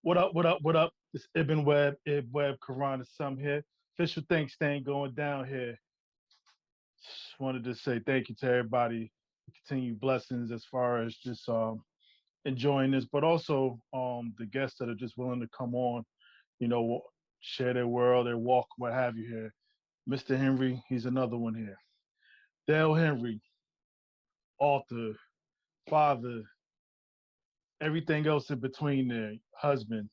What up? What up? What up? It's Ibn Web, Quran is some here. Official Thanksgiving going down here. Just wanted to say thank you to everybody. Continue blessings as far as just enjoying this, but also the guests that are just willing to come on, you know, share their world, their walk, what have you here. Mr. Henry, he's another one here. Dell Henry, author, father, everything else in between there, husband,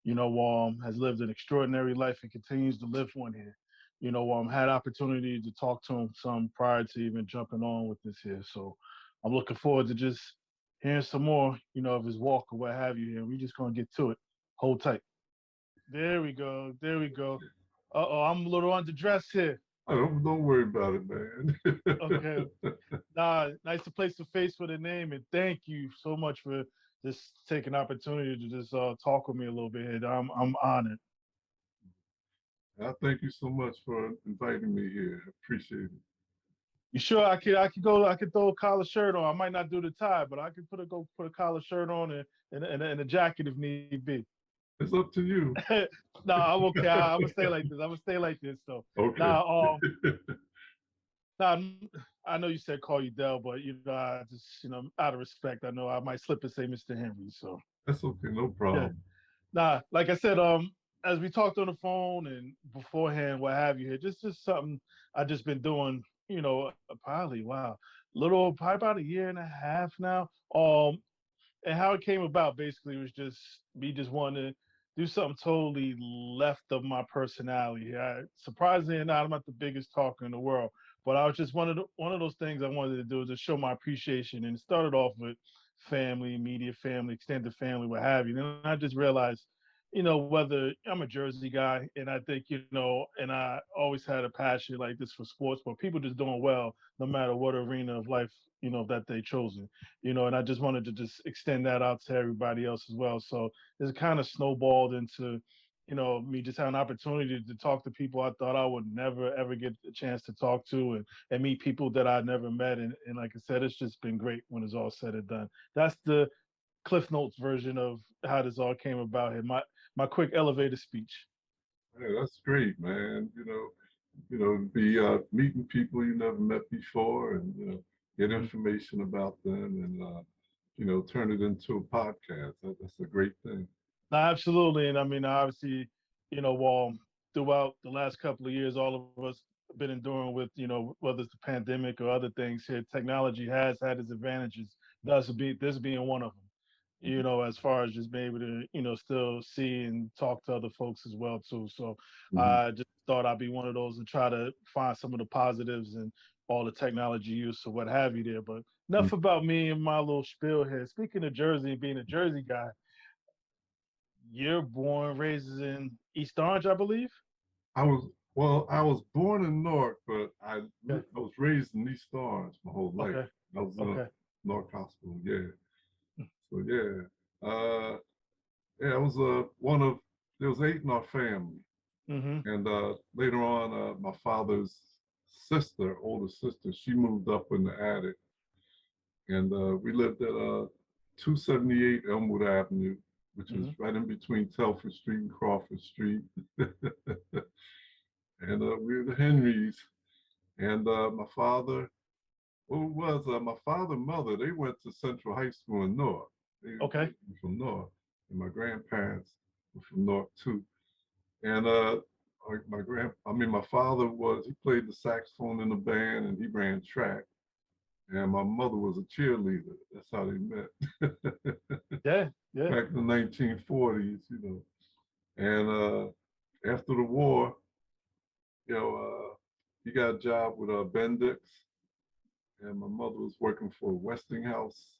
has lived an extraordinary life and continues to live one here. Had opportunity to talk to him some prior to even jumping on with this here. So I'm looking forward to just hearing some more, of his walk or what have you here. We're just gonna get to it. Hold tight. There we go. There we go. Uh-oh, I'm a little underdressed here. Don't worry about it, Okay. man. Nah, nice to place a face with a name, and thank you so much for just taking opportunity to just talk with me a little bit here. I'm honored. I thank you so much for inviting me here. I appreciate it. You sure I could throw a collar shirt on. I might not do the tie, but I could put a collar shirt on and a jacket if need be. It's up to you. No, I'm okay. I'm gonna stay like this. I'm gonna stay like this. So Okay. now, now I know you said call you Dell, but I just out of respect, I know I might slip and say Mr. Henry. So That's okay. No yeah. problem. Nah, like I said, as we talked on the phone and beforehand, what have you here, just something I just been doing, probably probably about a year and a half now. And how it came about basically was just me just wanting to do something totally left of my personality. Surprisingly not, I'm not the biggest talker in the world, but I was just one of those things I wanted to do is to show my appreciation. And it started off with family, immediate family, extended family, what have you. And I just realized, whether I'm a Jersey guy, and I think, and I always had a passion like this for sports, but people just doing well no matter what arena of life, that they chosen, and I just wanted to just extend that out to everybody else as well. So it's kind of snowballed into, me just having an opportunity to talk to people I thought I would never ever get a chance to talk to and meet people that I never met. And like I said, it's just been great when it's all said and done. That's the Cliff Notes version of how this all came about here. My quick elevator speech. Hey, that's great, man. Be meeting people you never met before, and get Mm. information about them, and turn it into a podcast. That's a great thing. No, absolutely. And I mean, obviously, throughout the last couple of years, all of us been enduring with, whether it's the pandemic or other things here, technology has had its advantages. This being one of them. As far as just being able to, still see and talk to other folks as well too. So Mhm. I just thought I'd be one of those and try to find some of the positives and all the technology use or what have you there. But enough about me and my little spiel here. Speaking of Jersey, being a Jersey guy, you're born, raised in East Orange, I believe. I was born in Newark, but Okay. I was raised in East Orange my whole life. Okay. I was in a Okay. Newark Hospital, yeah. So yeah, I was one of there was 8 in our family, Mm-hmm. and later on, my father's sister, older sister, she moved up in the attic, and we lived at 278 Elmwood Avenue, which Mm-hmm. was right in between Telford Street and Crawford Street, and we were the Henrys. And my father, well, it was my father and mother, they went to Central High School in Newark. They Okay. were from Newark, and my grandparents were from Newark too. And my father he played the saxophone in the band, and he ran track. And my mother was a cheerleader. That's how they met. Yeah. Yeah. Back in the 1940s, And after the war, he got a job with Bendix, and my mother was working for Westinghouse.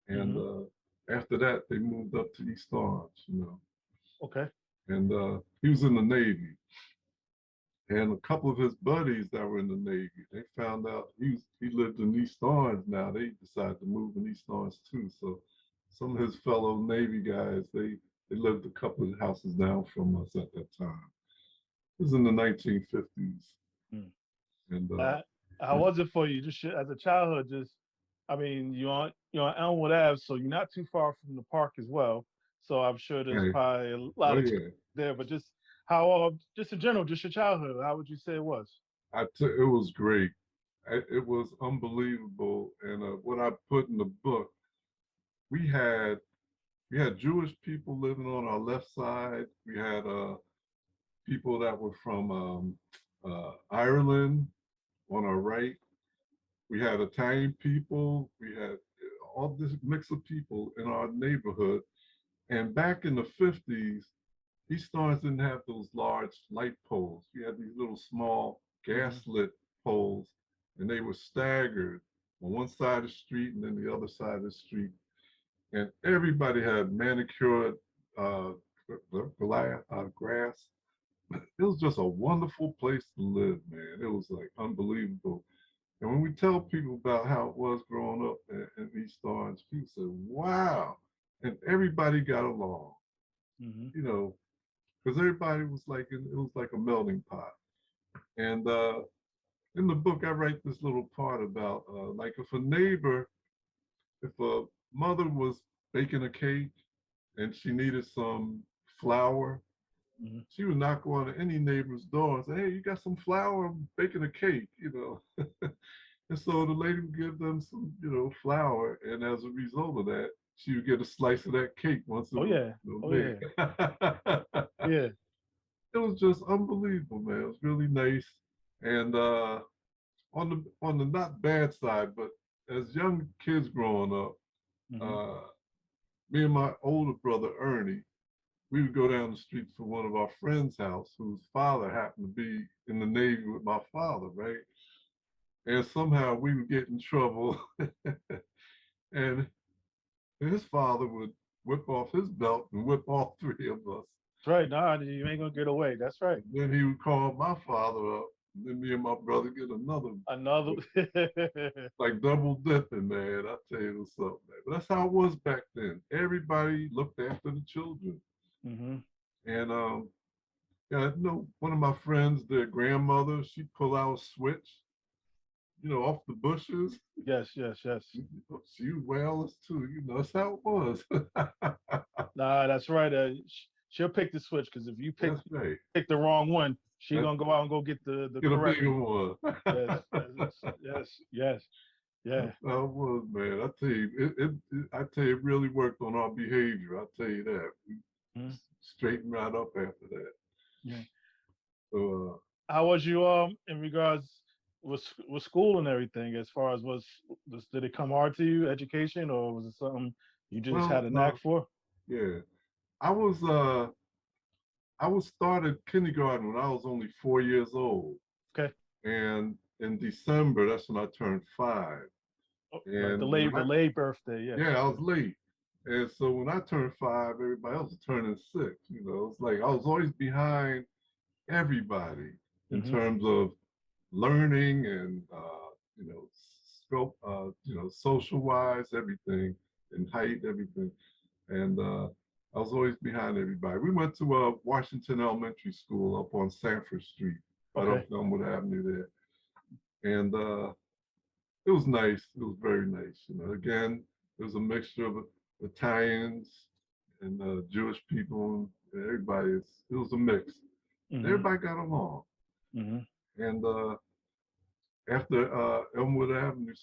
And Mm-hmm. after that, they moved up to East Orange. Okay. And he was in the Navy. And a couple of his buddies that were in the Navy, they found out he lived in East Orange now. They decided to move in East Orange too. So some of his fellow Navy guys, they lived a couple of houses down from us at that time. It was in the 1950s. Mm. And Uh, how was it for you? Just as a childhood, I mean, you're on Elmwood Ave, so you're not too far from the park as well. So I'm sure there's Hey, probably a oh lot of yeah, there. But just how, just in general, just your childhood, how would you say it was? it was great. It was unbelievable. And what I put in the book, we had we had Jewish people living on our left side. We had people that were from Ireland on our right. We had Italian people. We had all this mix of people in our neighborhood. And back in the 50s, these stores didn't have those large light poles. We had these little small Hmm. gas-lit poles, and they were staggered on one side of the street and then the other side of the street. And everybody had manicured uh, grass. It was just a wonderful place to live, man. It was like unbelievable. And when we tell people about how it was growing up in East Orange, people say, wow. And everybody got along, Hmm. you know, because everybody was like, it was like a melting pot. And in the book, I write this little part about like if a mother was baking a cake and she needed some flour, Hmm. she would knock on any neighbor's door and say, hey, you got some flour? I'm baking a cake, you know. And so the lady would give them some, flour. And as a result of that, she would get a slice of that cake once it Oh was yeah. Oh made. yeah. Yeah. It was just unbelievable, man. It was really nice. And on the not bad side, but as young kids growing up, Hmm. uh, me and my older brother Ernie, we would go down the street to one of our friends' house, whose father happened to be in the Navy with my father, right? And somehow we would get in trouble, and his father would whip off his belt and whip all three of us. That's right. Nah, you ain't gonna get away. That's right. Then he would call my father up, and then me and my brother get another Another. whip. Like double dipping, man. I tell you something, man. But that's how it was back then. Everybody looked after the children. Hmm. And yeah, one of my friends, their grandmother, she'd pull out a switch, off the bushes. Yes. Yes. Yes. She was wireless too, that's how it was. Nah, that's right. She'll pick the switch because if you That's right. pick the wrong one, she That's gonna go out and go get the get a correct bigger one. one. Yes. Yes. Yes. Yes. Yeah. That's how it was, man. I tell you, I tell you, it really worked on our behavior. I tell you that. We Mhm. straightened right up after that. Yeah. So How was you in regards with school and everything? As far as did it come hard to you, education, or was it something you just well, had a knack for? yeah. I was uh I was started kindergarten when I was only 4 years old. Okay. And in December, that's when I turned 5. Oh, right. And when The late birthday. Yes. yeah, I Yes. was late. And so when I turned 5, everybody else was turning 6. It's like I was always behind everybody in Hmm. terms of learning and scope, social wise, everything, and height, everything. And I was always behind everybody. We went to Washington Elementary School up on Sanford Street, right Okay. up Glenwood Avenue there. And it was nice. It was very nice. Again, it was a mixture of Italians and Jewish people. And everybody. It was a mix. Hmm. Everybody got along. Hmm. And after Elmwood Avenue,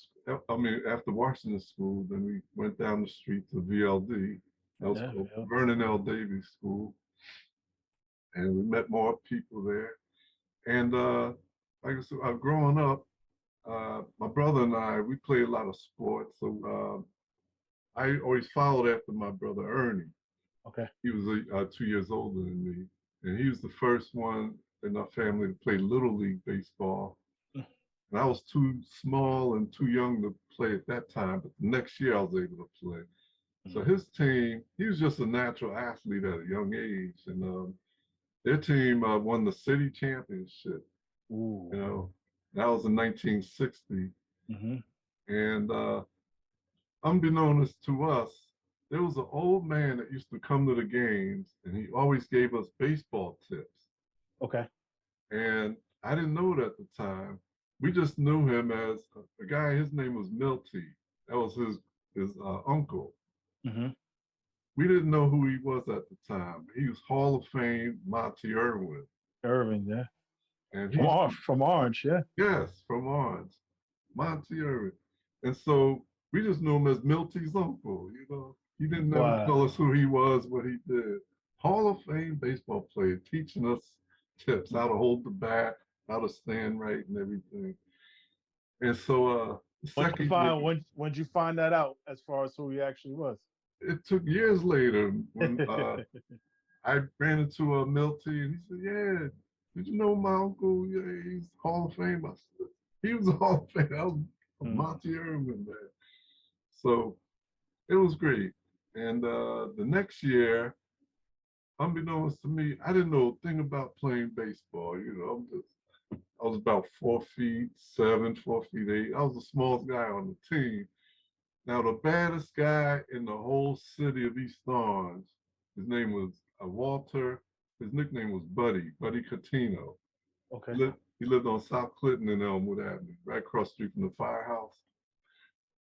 after Washington School, then we went down the street to VLD. That was Yeah. called Yeah. Vernon L. Davies School. And we met more people there. And like I said, growing up, my brother and I, we played a lot of sports. So I always followed after my brother Ernie. Okay. He was 2 years older than me. And he was the first one in our family to play Little League baseball. And I was too small and too young to play at that time, but the next year I was able to play. So Hmm. his team, he was just a natural athlete at a young age. And their team won the city championship, Ooh. that was in 1960. Hmm. And unbeknownst to us, there was an old man that used to come to the games and he always gave us baseball tips. Okay. And I didn't know it at the time. We just knew him as a guy, his name was Milty. That was his uncle. Hmm. we didn't know who he was at the time. He was Hall of Fame Monty Irwin. Irving, yeah. And From he's, From Orange, yeah. yes, from Orange, Monty Irwin. And so we just knew him as Milty's uncle, you know. He didn't never Wow. tell us who he was, what he did. Hall of Fame baseball player, teaching us tips, how to hold the bat, how to stand right and everything. And so the When you second year, find when you find that out as far as who he actually was? it took years later when I ran into a Milty and he said, yeah, did you know my uncle? Yeah, he's Hall of Fame. I said, he was a Hall of Fame. I was a Mm. Monty Irwin, man. So it was great. And the next year, unbeknownst to me, I didn't know a thing about playing baseball. You know, I was about 4'7", 4'8". I was the smallest guy on the team. Now, the baddest guy in the whole city of East Orange, his name was Walter. His nickname was Buddy Catino. Okay. He lived on South Clinton and Elmwood Avenue, right across the street from the firehouse.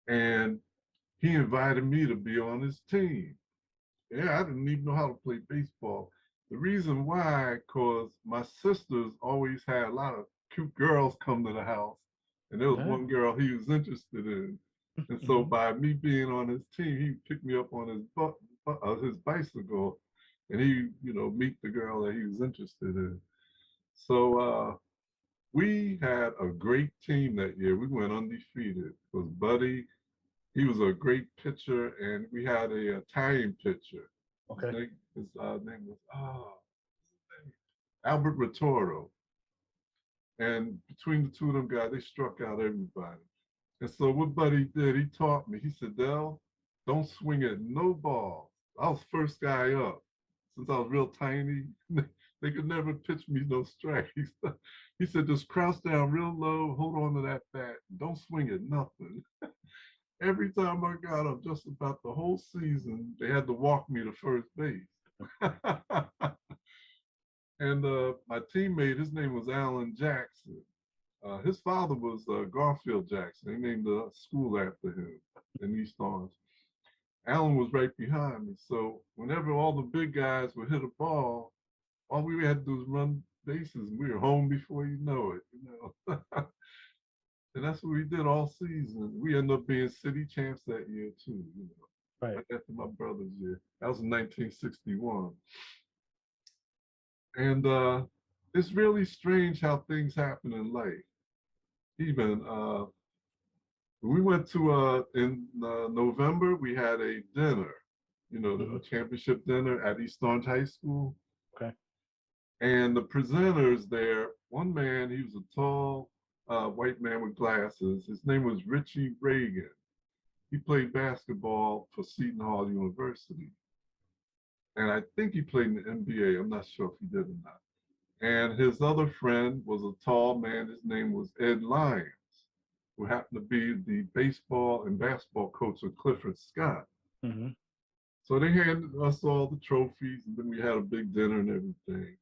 And he invited me to be on his team. Yeah, I didn't even know how to play baseball. The reason why, because my sisters always had a lot of cute girls come to the house. And there was Yeah. one girl he was interested in. And so Mhm. by me being on his team, he picked me up on his bicycle, and he, you know, meet the girl that he was interested in. So we had a great team that year. We went undefeated. Because Buddy, he was a great pitcher, and we had a Italian pitcher. Okay. Name was Albert Rittoro. And between the two of them guys, they struck out everybody. And so what Buddy did, he taught me. He said, Dell, don't swing at no ball. I was first guy up. Since I was real tiny, they could never pitch me no strikes. He said, just crouch down real low, hold on to that bat, don't swing at nothing. Every time I got up, just about the whole season, they had to walk me to first base. And my teammate, his name was Alan Jackson. His father was Garfield Jackson. They named a school after him in East Orange. Alan was right behind me. So whenever all the big guys would hit a ball, all we had to do was run bases. We were home before you know it, you know. And that's what we did all season. We ended up being city champs that year too, you know. Right. Right after my brother's year. That was in 1961. And it's really strange how things happen in life. Even we went to in November, we had a dinner, you know, Mhm. a championship dinner at East Orange High School. Okay. And the presenters there, one man, he was a tall white man with glasses. His name was Richie Reagan. He played basketball for Seton Hall University. And I think he played in the NBA. I'm not sure if he did or not. And his other friend was a tall man. His name was Ed Lyons, who happened to be the baseball and basketball coach of Clifford Scott. Mm-hmm. So they handed us all the trophies, and then we had a big dinner and everything.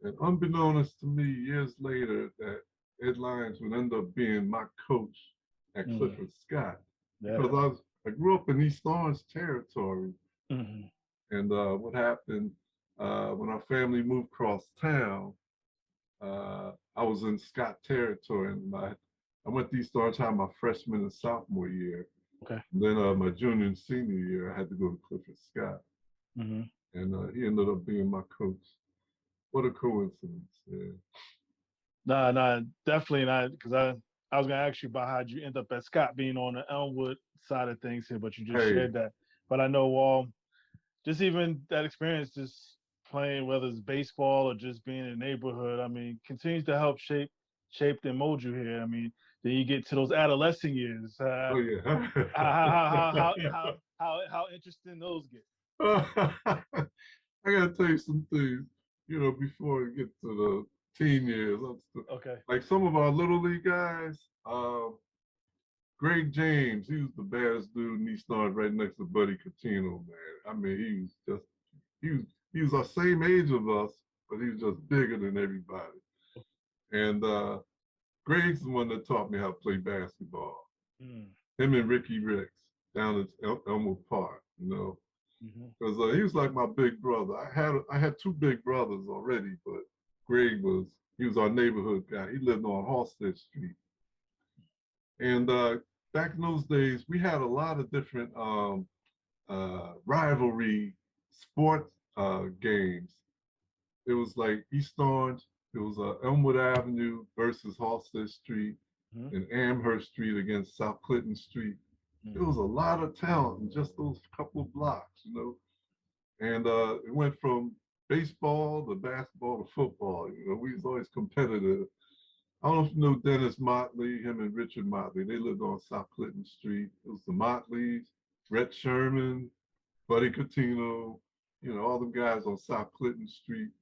And unbeknownst to me, years later, that Ed Lyons would end up being my coach at Mm-hmm. Clifford Scott. Yeah. Because I grew up in East Orange territory. Mm-hmm. And what happened when our family moved across town, I was in Scott territory, and I went to East Orange High my freshman and sophomore year. Okay. And then my junior and senior year, I had to go to Clifford Scott, Mm-hmm. and he ended up being my coach. What a coincidence! Yeah. Nah, definitely not. Because I was gonna ask you about how'd you end up at Scott being on the Elmwood side of things here, but you just Hey, shared that. But I know just even that experience, just playing, whether it's baseball or just being in the neighborhood, I mean, continues to help shape and mold you here. I mean, then you get to those adolescent years. oh yeah. How interesting those get. I gotta tell you some things, you know, before we get to the teen years. Okay. Like some of our little league guys, Greg James, he was the baddest dude in East Orange, right next to Buddy Catino, man. I mean, he was our same age of us, but he was just bigger than everybody. And Greg's the one that taught me how to play basketball. Mm. Him and Ricky Ricks down at Elmwood Park, you know. because he was like my big brother. I had two big brothers already, but Greg he was our neighborhood guy. He lived on Halsted Street, and back in those days, we had a lot of different rivalry sports games. It was like East Orange. It was Elmwood Avenue versus Halsted Street, and Amherst Street against South Clinton Street. There was a lot of talent in just those couple of blocks, you know. And it went from baseball to basketball to football. You know, we was always competitive. I don't know if you know Dennis Motley, him and Richard Motley. They lived on South Clinton Street. It was the Motleys, Rhett Sherman, Buddy Catino, you know, all them guys on South Clinton Street.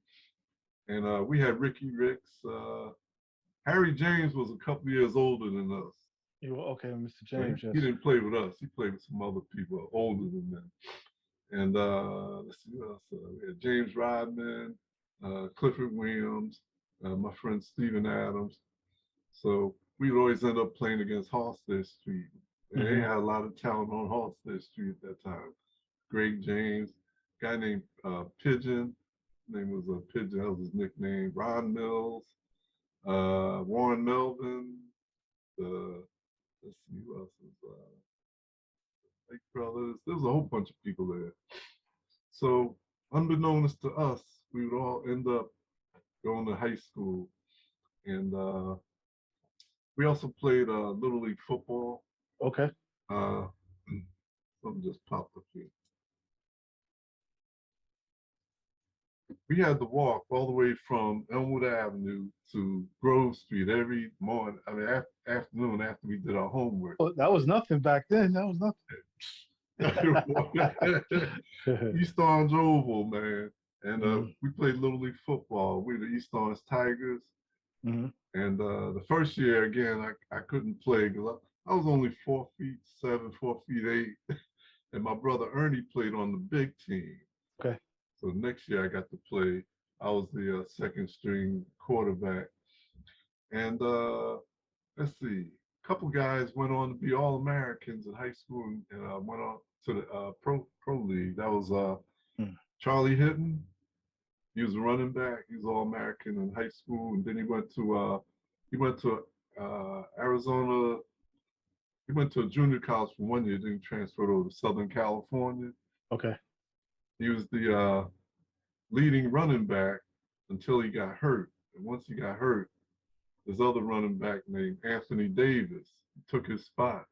And we had Ricky Ricks. Harry James was a couple years older than us. Okay, Mr. James. He didn't play with us. He played with some other people older than them. And let's see what else. We had James Rodman, Clifford Williams, my friend Stephen Adams. So we would always end up playing against Halsted Street. And they had a lot of talent on Halsted Street at that time. Greg James, guy named Pigeon. His name was Pigeon. That was his nickname. Ron Mills, Warren Melvin. Let's see who else is. Lake Brothers. There was a whole bunch of people there. So, unbeknownst to us, we would all end up going to high school, and we also played Little League football. Okay. Something just popped up here. We had to walk all the way from Elmwood Avenue to Grove Street every morning. I mean, afternoon after we did our homework. Well, that was nothing back then. That was nothing. East Orange Oval, man. And we played Little League football. We were the East Orange Tigers. And the first year, again, I couldn't play because I was only 4'7", 4'8". And my brother Ernie played on the big team. Okay. So next year I got to play. I was the second string quarterback. And let's see, a couple guys went on to be All-Americans in high school and went on to the pro league. That was Charlie Hitton. He was a running back. He was All-American in high school, and then he went to Arizona. He went to a junior college for 1 year, then he transferred over to Southern California. Okay. He was the leading running back until he got hurt. And once he got hurt, this other running back named Anthony Davis took his spot.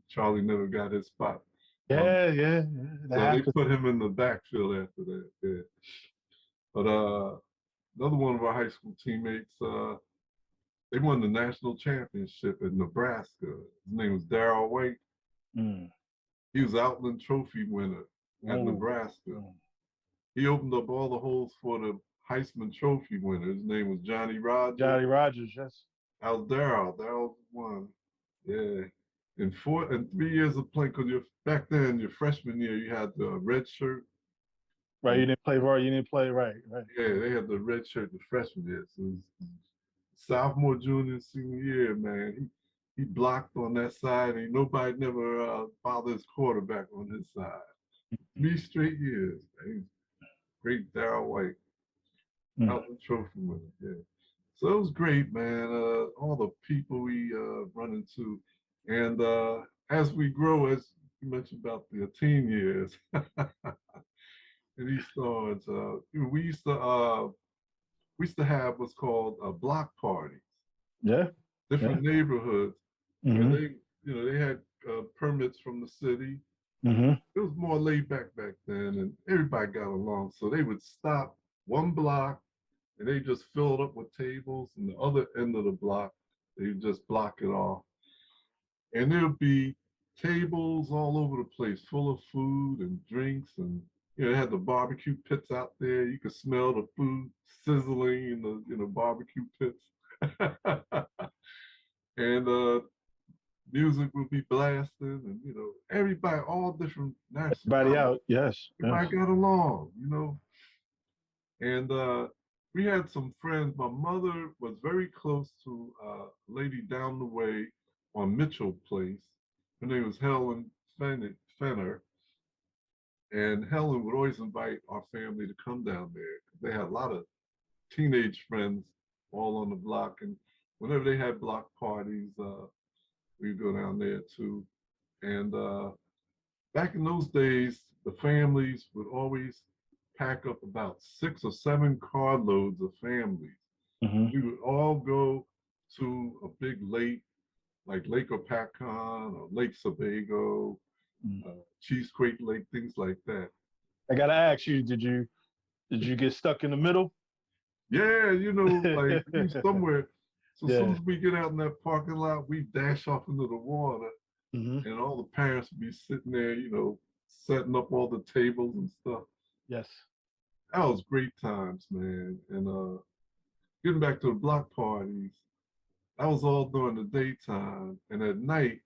Charlie never got his spot. Yeah. So they put him in the backfield after that. Yeah. But another one of our high school teammates, they won the national championship in Nebraska. His name was Darryl White. He was Outland Trophy winner at Nebraska. He opened up all the holes for the Heisman Trophy winner. His name was Johnny Rogers. Johnny Rogers, yes. That was Darryl. Darryl won. Yeah. In 3 years of playing, because back then, your freshman year, you had the red shirt. Right, you didn't play right. Yeah, they had the red shirt the freshman year. So it was sophomore, junior, senior year, man. He blocked on that side, and nobody never bothered his quarterback on his side. 3 straight years, man. Great Darryl White. Outland Trophy winner, yeah. So it was great, man. All the people we run into. And as we grow, as you mentioned about the teen years, in East Orange, we used to have what's called block parties. Yeah. Different neighborhoods. Where they had permits from the city. It was more laid back then, and everybody got along. So they would stop one block, and they just fill it up with tables, and the other end of the block, they would just block it off. And there'll be tables all over the place, full of food and drinks, and they had the barbecue pits out there. You could smell the food sizzling in the barbecue pits, and music would be blasting, and everybody, all different nationalities. Everybody out, yes. Everybody got along, and we had some friends. My mother was very close to a lady down the way on Mitchell Place. Her name was Helen Fenner. And Helen would always invite our family to come down there. They had a lot of teenage friends all on the block. And whenever they had block parties, we'd go down there too. And back in those days, the families would always pack up about 6 or 7 carloads of families. Mm-hmm. We would all go to a big lake, like Lake Opakon or Lake Sebago, Cheesequake Lake, things like that. I gotta ask you, did you get stuck in the middle? Yeah, like we somewhere. So as soon Yeah. as we get out in that parking lot, we dash off into the water, Mm-hmm. and all the parents would be sitting there, setting up all the tables and stuff. Yes. That was great times, man. And getting back to the block parties, that was all during the daytime. And at night,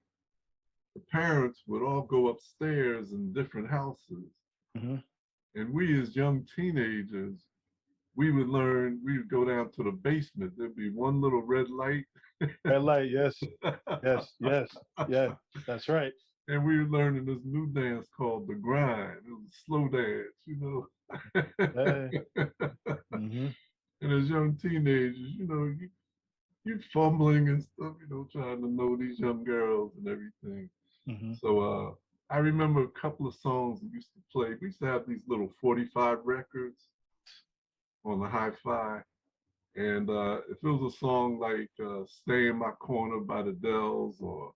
the parents would all go upstairs in different houses. Mm-hmm. And we as young teenagers, we would go down to the basement. There'd be one little red light. Red light. Yes. Yes. Yes. Yeah. That's right. And we were learning this new dance called the grind. It was a slow Yeah. dance. Mm-hmm. And as young teenagers, you fumbling and stuff, trying to know these young girls and everything. Mm-hmm. So I remember a couple of songs we used to play. We used to have these little 45 records on the hi-fi. And if it was a song like Stay in My Corner by the Dells or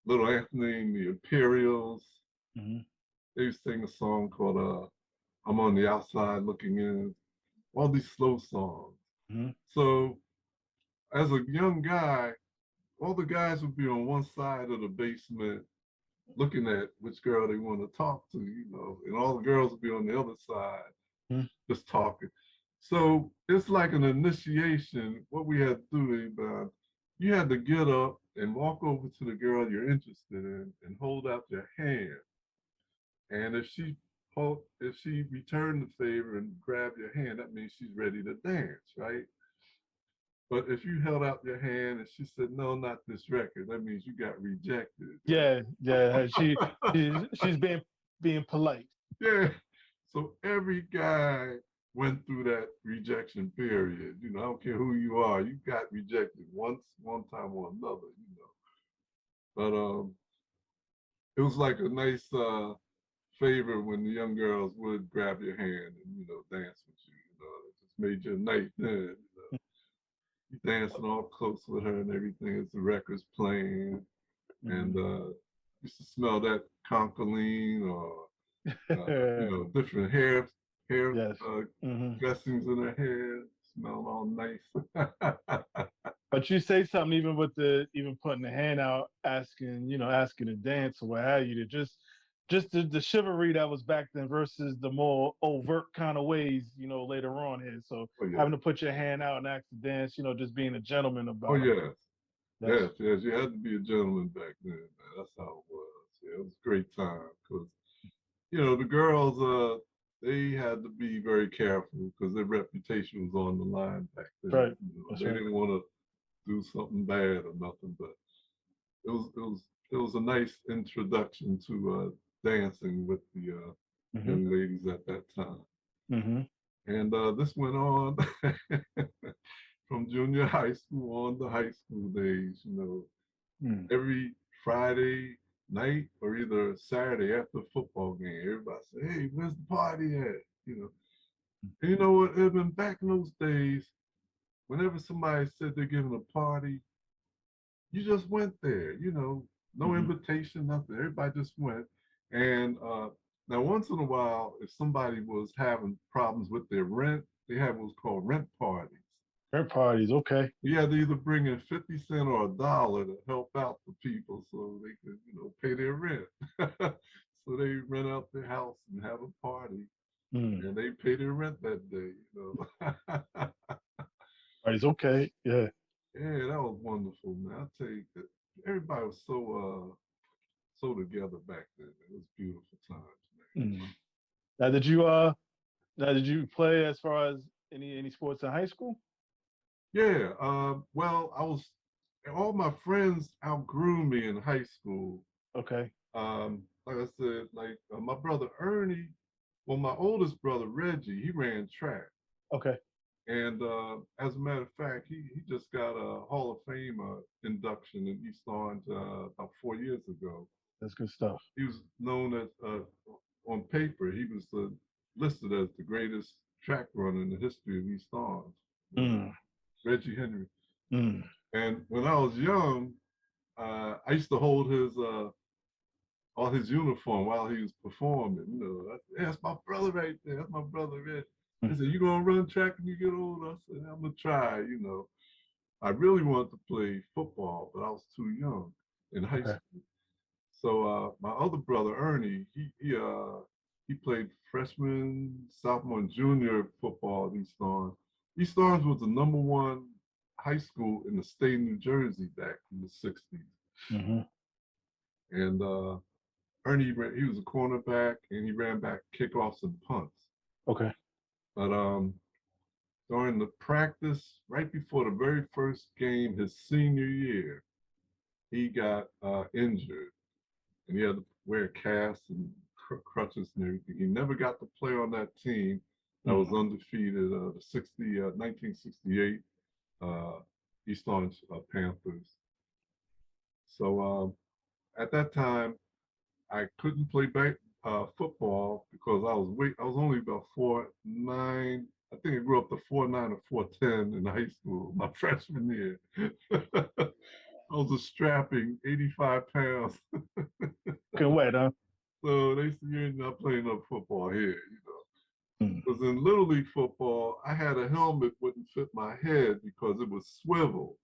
Little Anthony and the Imperials, Mm-hmm. they used to sing a song called I'm on the Outside Looking In, all these slow songs. Mm-hmm. So as a young guy, all the guys would be on one side of the basement looking at which girl they want to talk to, and all the girls would be on the other side Mm-hmm. just talking. So it's like an initiation. What we had to do, you had to get up and walk over to the girl you're interested in and hold out your hand. And if she returned the favor and grabbed your hand, that means she's ready to dance, right? But if you held out your hand and she said, no, not this record, that means you got rejected. Yeah. Yeah. She's being polite. Yeah. So every guy went through that rejection period. I don't care who you are, you got rejected one time or another. But it was like a nice favor when the young girls would grab your hand and, dance with you. It just made your night then. You dancing all close with her and everything as the record's playing. Mm-hmm. And used to smell that concholine or different hair Yes. Mm-hmm. dressings in her hair, smelling all nice. But you say something even with even putting the hand out, asking to dance or what have you, to just the chivalry that was back then versus the more overt kind of ways, later on here. So Oh, yeah. having to put your hand out and ask to dance, just being a gentleman about Oh, it. yes. That's, Yes. You had to be a gentleman back then, man. That's how it was. Yeah, it was a great time because, the girls, they had to be very careful because their reputation was on the line back then. right. They didn't want to do something bad or nothing, but it was a nice introduction to dancing with the Mm-hmm. young ladies at that time. Mm-hmm. And this went on from junior high school on to high school days. Every Friday night or either Saturday after a football game, everybody said, "Hey, where's the party at?" And you know what? Even back in those days, whenever somebody said they're giving a party, you just went there. No Mm-hmm. invitation, nothing. Everybody just went. And now, once in a while, if somebody was having problems with their rent, they had what's called rent parties. Rent parties, okay. You had to either bring in 50 cents or $1 to help out the people so they could, pay their rent. So they rent out their house and have a party, and they pay their rent that day. Parties, okay. Yeah. Yeah, that was wonderful, man. I tell you, everybody was so together back then. It was beautiful times, man. Now, did you play as far as any sports in high school? Yeah. Well, all my friends outgrew me in high school. Okay. Like I said, like my brother Ernie, my oldest brother, Reggie, he ran track. Okay. And as a matter of fact, he just got a Hall of Fame induction in East Orange about 4 years ago. That's good stuff. He was known as, on paper, he was listed as the greatest track runner in the history of East Orange, Mm. Reggie Henry. Mm. And when I was young, I used to hold his on his uniform while he was performing. You know, that's my brother right there. That's my brother, Reggie. He said, "You gonna run track when you get older?" I said, "I'm gonna try." You know, I really wanted to play football, but I was too young in high Okay. school. So my other brother Ernie, he played freshman, sophomore, and junior football at East Orange. East Orange was the #1 high school in the state of New Jersey back in the '60s. Mm-hmm. And Ernie, he was a cornerback, and he ran back kickoffs and punts. Okay. But during the practice, right before the very first game, his senior year, he got injured, and he had to wear a cast and crutches and everything. He never got to play on that team that was undefeated, the 1968 East Orange Panthers. So at that time, I couldn't play football because I was only about 4'9". I think I grew up to 4'9" or 4'10" in high school, my freshman year. I was a strapping 85 pounds. Can wait, huh? So they said, "You're not playing no football here," you know. Mm. Because in Little League football, I had a helmet wouldn't fit my head because it was swivel.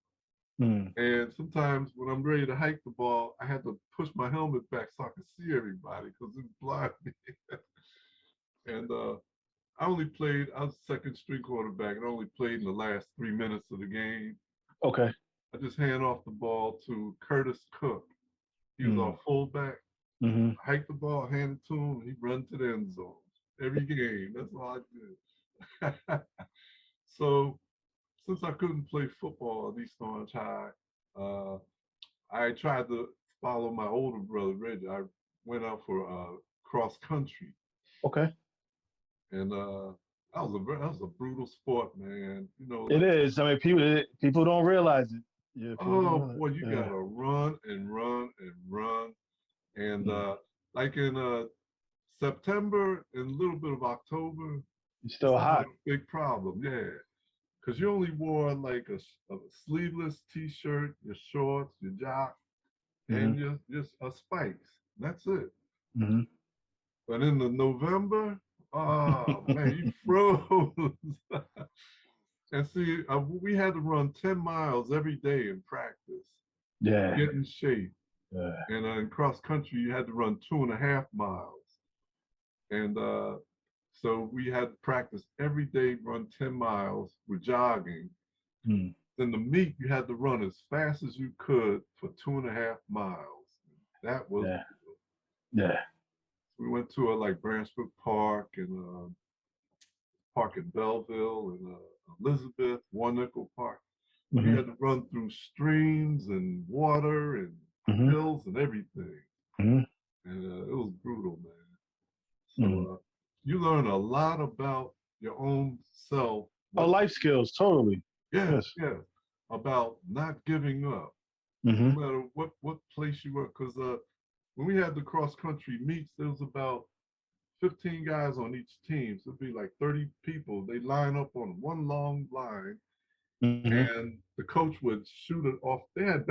Mm. And sometimes when I'm ready to hike the ball, I had to push my helmet back so I could see everybody because it would blind me. And I was second string quarterback and only played in the last 3 minutes of the game. Okay. I just hand off the ball to Curtis Cook. He was our fullback. Mm-hmm. I hike the ball, hand it to him, and he'd run to the end zone. Every game, that's all I did. So since I couldn't play football at East Orange High, I tried to follow my older brother, Reggie. I went out for cross country. Okay. And that was a brutal sport, man. You know, It like, is. I mean, people don't realize it. Yeah, people don't oh realize boy, you it. gotta run and run and run. And like in September and a little bit of October, It's it's still not hot. a big problem, yeah. Because you only wore like a sleeveless t-shirt, your shorts, your jock, and just spikes. That's it. Mm-hmm. But in the November, oh man, you froze. And see, we had to run 10 miles every day in practice, Yeah. get in shape. Yeah. And in cross country, you had to run 2.5 miles. And so we had to practice every day, run 10 miles. We're jogging. Mm. Then the meet, you had to run as fast as you could for 2.5 miles. That was, yeah. we went to like Branchbrook Park and Park in Belleville and Elizabeth, Warnickel Park. We had to run through streams and water and hills and everything. And it was brutal, man. So you learn a lot about your own self. Oh, life skills, totally. Yes. About not giving up, no matter what place you were. Because when we had the cross country meets, there was about 15 guys on each team. So it'd be like 30 people. They line up on one long line, and the coach would shoot it off. They had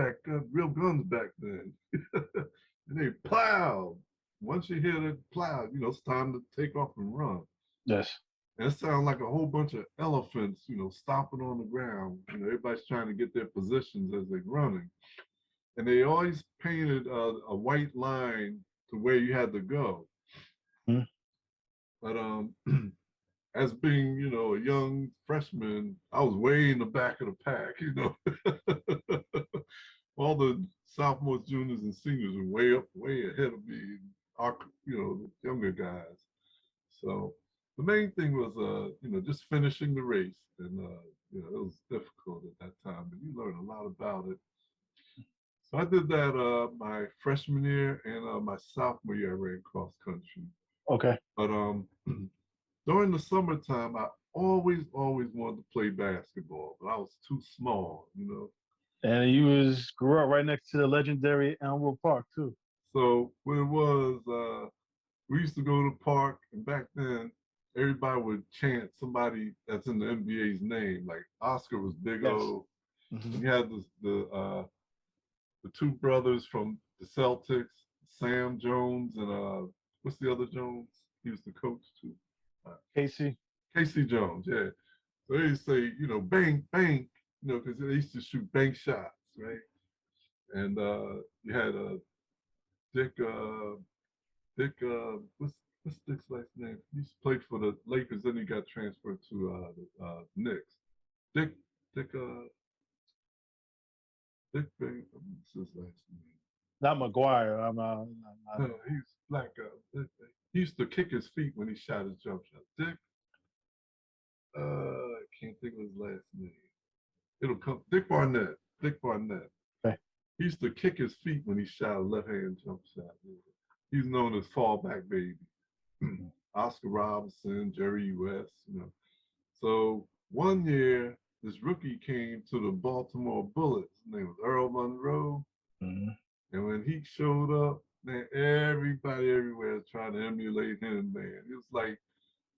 real guns back then. And they plow. Once you hear it plow, you know, it's time to take off and run. Yes. And it sounds like a whole bunch of elephants, you know, stomping on the ground. You know, everybody's trying to get their positions as they're running. And they always painted a white line to where you had to go. But as being, you know, a young freshman, I was way in the back of the pack, you know. All the sophomores, juniors, and seniors were way ahead of me, our, you know, the younger guys. So the main thing was, you know, just finishing the race. And, you know, it was difficult at that time, but you learn a lot about it. So I did that my freshman year and my sophomore year I ran cross country. Okay. But during the summertime, I always wanted to play basketball, but I was too small, you know. And you was grew up right next to the legendary Elmwood Park too. So what it was, we used to go to the park, and back then, everybody would chant somebody that's in the NBA's name. Like Oscar was Big Yes. O, Hmm. and you had the two brothers from the Celtics, Sam Jones and what's the other Jones? He was the coach too. Uh, Casey. Casey Jones, yeah. So they say, bang, bang, because they used to shoot bank shots, right? And you had Dick, Dick, what's Dick's last name? He used to play for the Lakers, then he got transferred to the Knicks. Dick, Dick, Dick, what's his last name? Not McGuire. No, he's black. He used to kick his feet when he shot his jump shot. Dick, I can't think of his last name. It'll come. Dick Barnett. Dick Barnett. okay. He used to kick his feet when he shot a left-hand jump shot. He's known as fallback baby. Oscar Robertson, Jerry West, So one year, this rookie came to the Baltimore Bullets. His name was Earl Monroe. Mm-hmm. And when he showed up, man, everybody everywhere was trying to emulate him, man.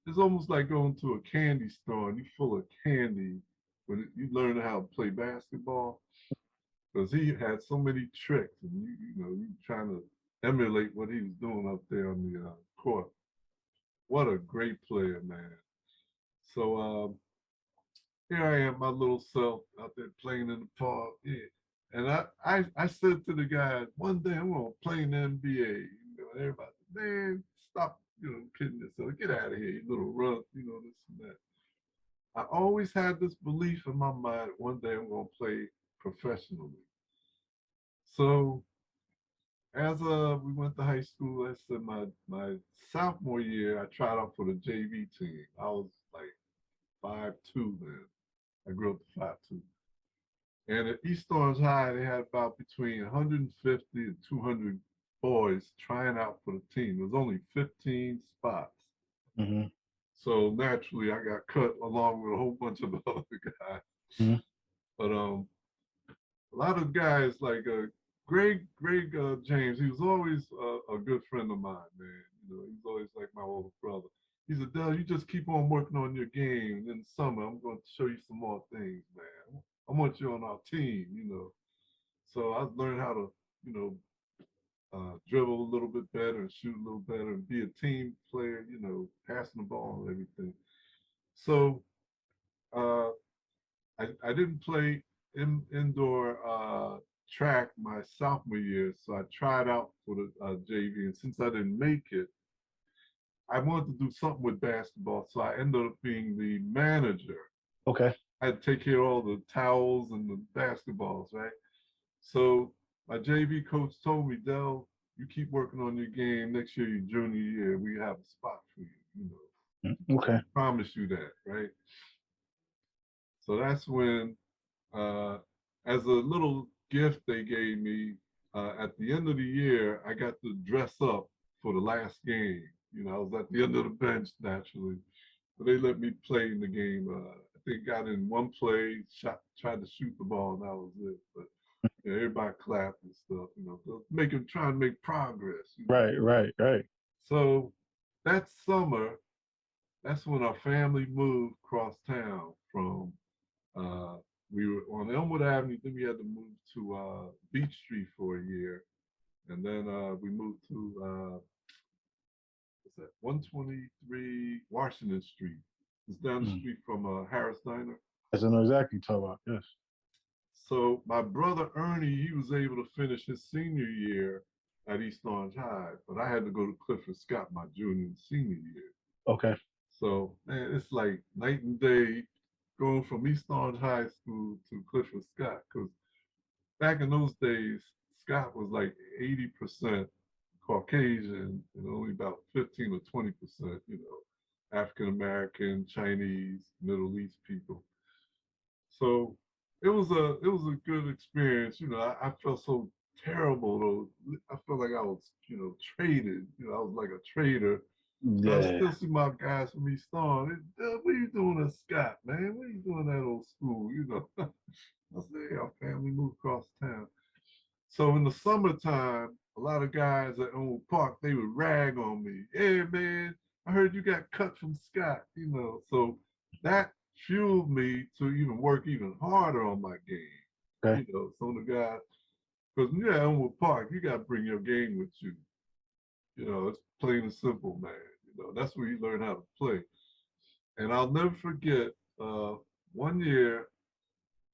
It's almost like going to a candy store and you're full of candy, but you learn how to play basketball because he had so many tricks, and you trying to emulate what he was doing up there on the court. What a great player, man. So here I am, my little self out there playing in the park. Yeah. And I said to the guys, one day I'm gonna play in the NBA. Everybody, man, stop, kidding yourself. Get out of here, you little runt, this and that. I always had this belief in my mind, one day I'm gonna play professionally. So as we went to high school, I said my sophomore year, I tried out for the JV team. I was like 5'2" then. I grew up to 5'2". And at East Orange High, they had about between 150 and 200 boys trying out for the team. There was only 15 spots. Mm-hmm. So naturally, I got cut along with a whole bunch of other guys. Mm-hmm. But a lot of guys like Greg James, he was always a good friend of mine, man. He's always like my older brother. He said, Dell, you just keep on working on your game. And in the summer, I'm going to show you some more things, man. I want you on our team. So I learned how to, dribble a little bit better and shoot a little better and be a team player, passing the ball and everything. So uh, I didn't play indoor track my sophomore year, so I tried out for the JV. And since I didn't make it, I wanted to do something with basketball, so I ended up being the manager. Okay. I had to take care of all the towels and the basketballs, right? So my JV coach told me, Dell, you keep working on your game. Next year, your junior year, we have a spot for Okay. I promise you that, right? So that's when, as a little gift they gave me, at the end of the year, I got to dress up for the last game. I was at the end of the bench naturally, but they let me play in the game. I think got in one play, tried to shoot the ball, and that was it. But everybody clapped and stuff, trying to make progress. Right. Right. Right. So that summer, that's when our family moved across town from uh, we were on Elmwood Avenue, then we had to move to Beach Street for a year. And then we moved to what's that? 123 Washington Street. It's down the Mm. street from Harris Diner. Yes, I know exactly what you're talking about. Yes. So my brother Ernie, he was able to finish his senior year at East Orange High, but I had to go to Clifford Scott my junior and senior year. Okay. So man, it's like night and day going from East Orange High School to Clifford Scott, because back in those days, Scott was like 80% Caucasian and only about 15 or 20%, African American, Chinese, Middle East people. So it was a good experience. I felt so terrible though. I felt like I was, traded. I was like a traitor I Yeah. still see my guys from East Orange. What are you doing at Scott, man? What are you doing at old school? You know, I said, hey, our family moved across town. So in the summertime, a lot of guys at Elmwood Park, they would rag on me. Hey, man, I heard you got cut from Scott, you know. So that fueled me to even work even harder on my game. Okay. You know, some of the guys, because when you're at Elmwood Park, you got to bring your game with you. You know, it's plain and simple, man. You know, that's where you learn how to play. And I'll never forget, one year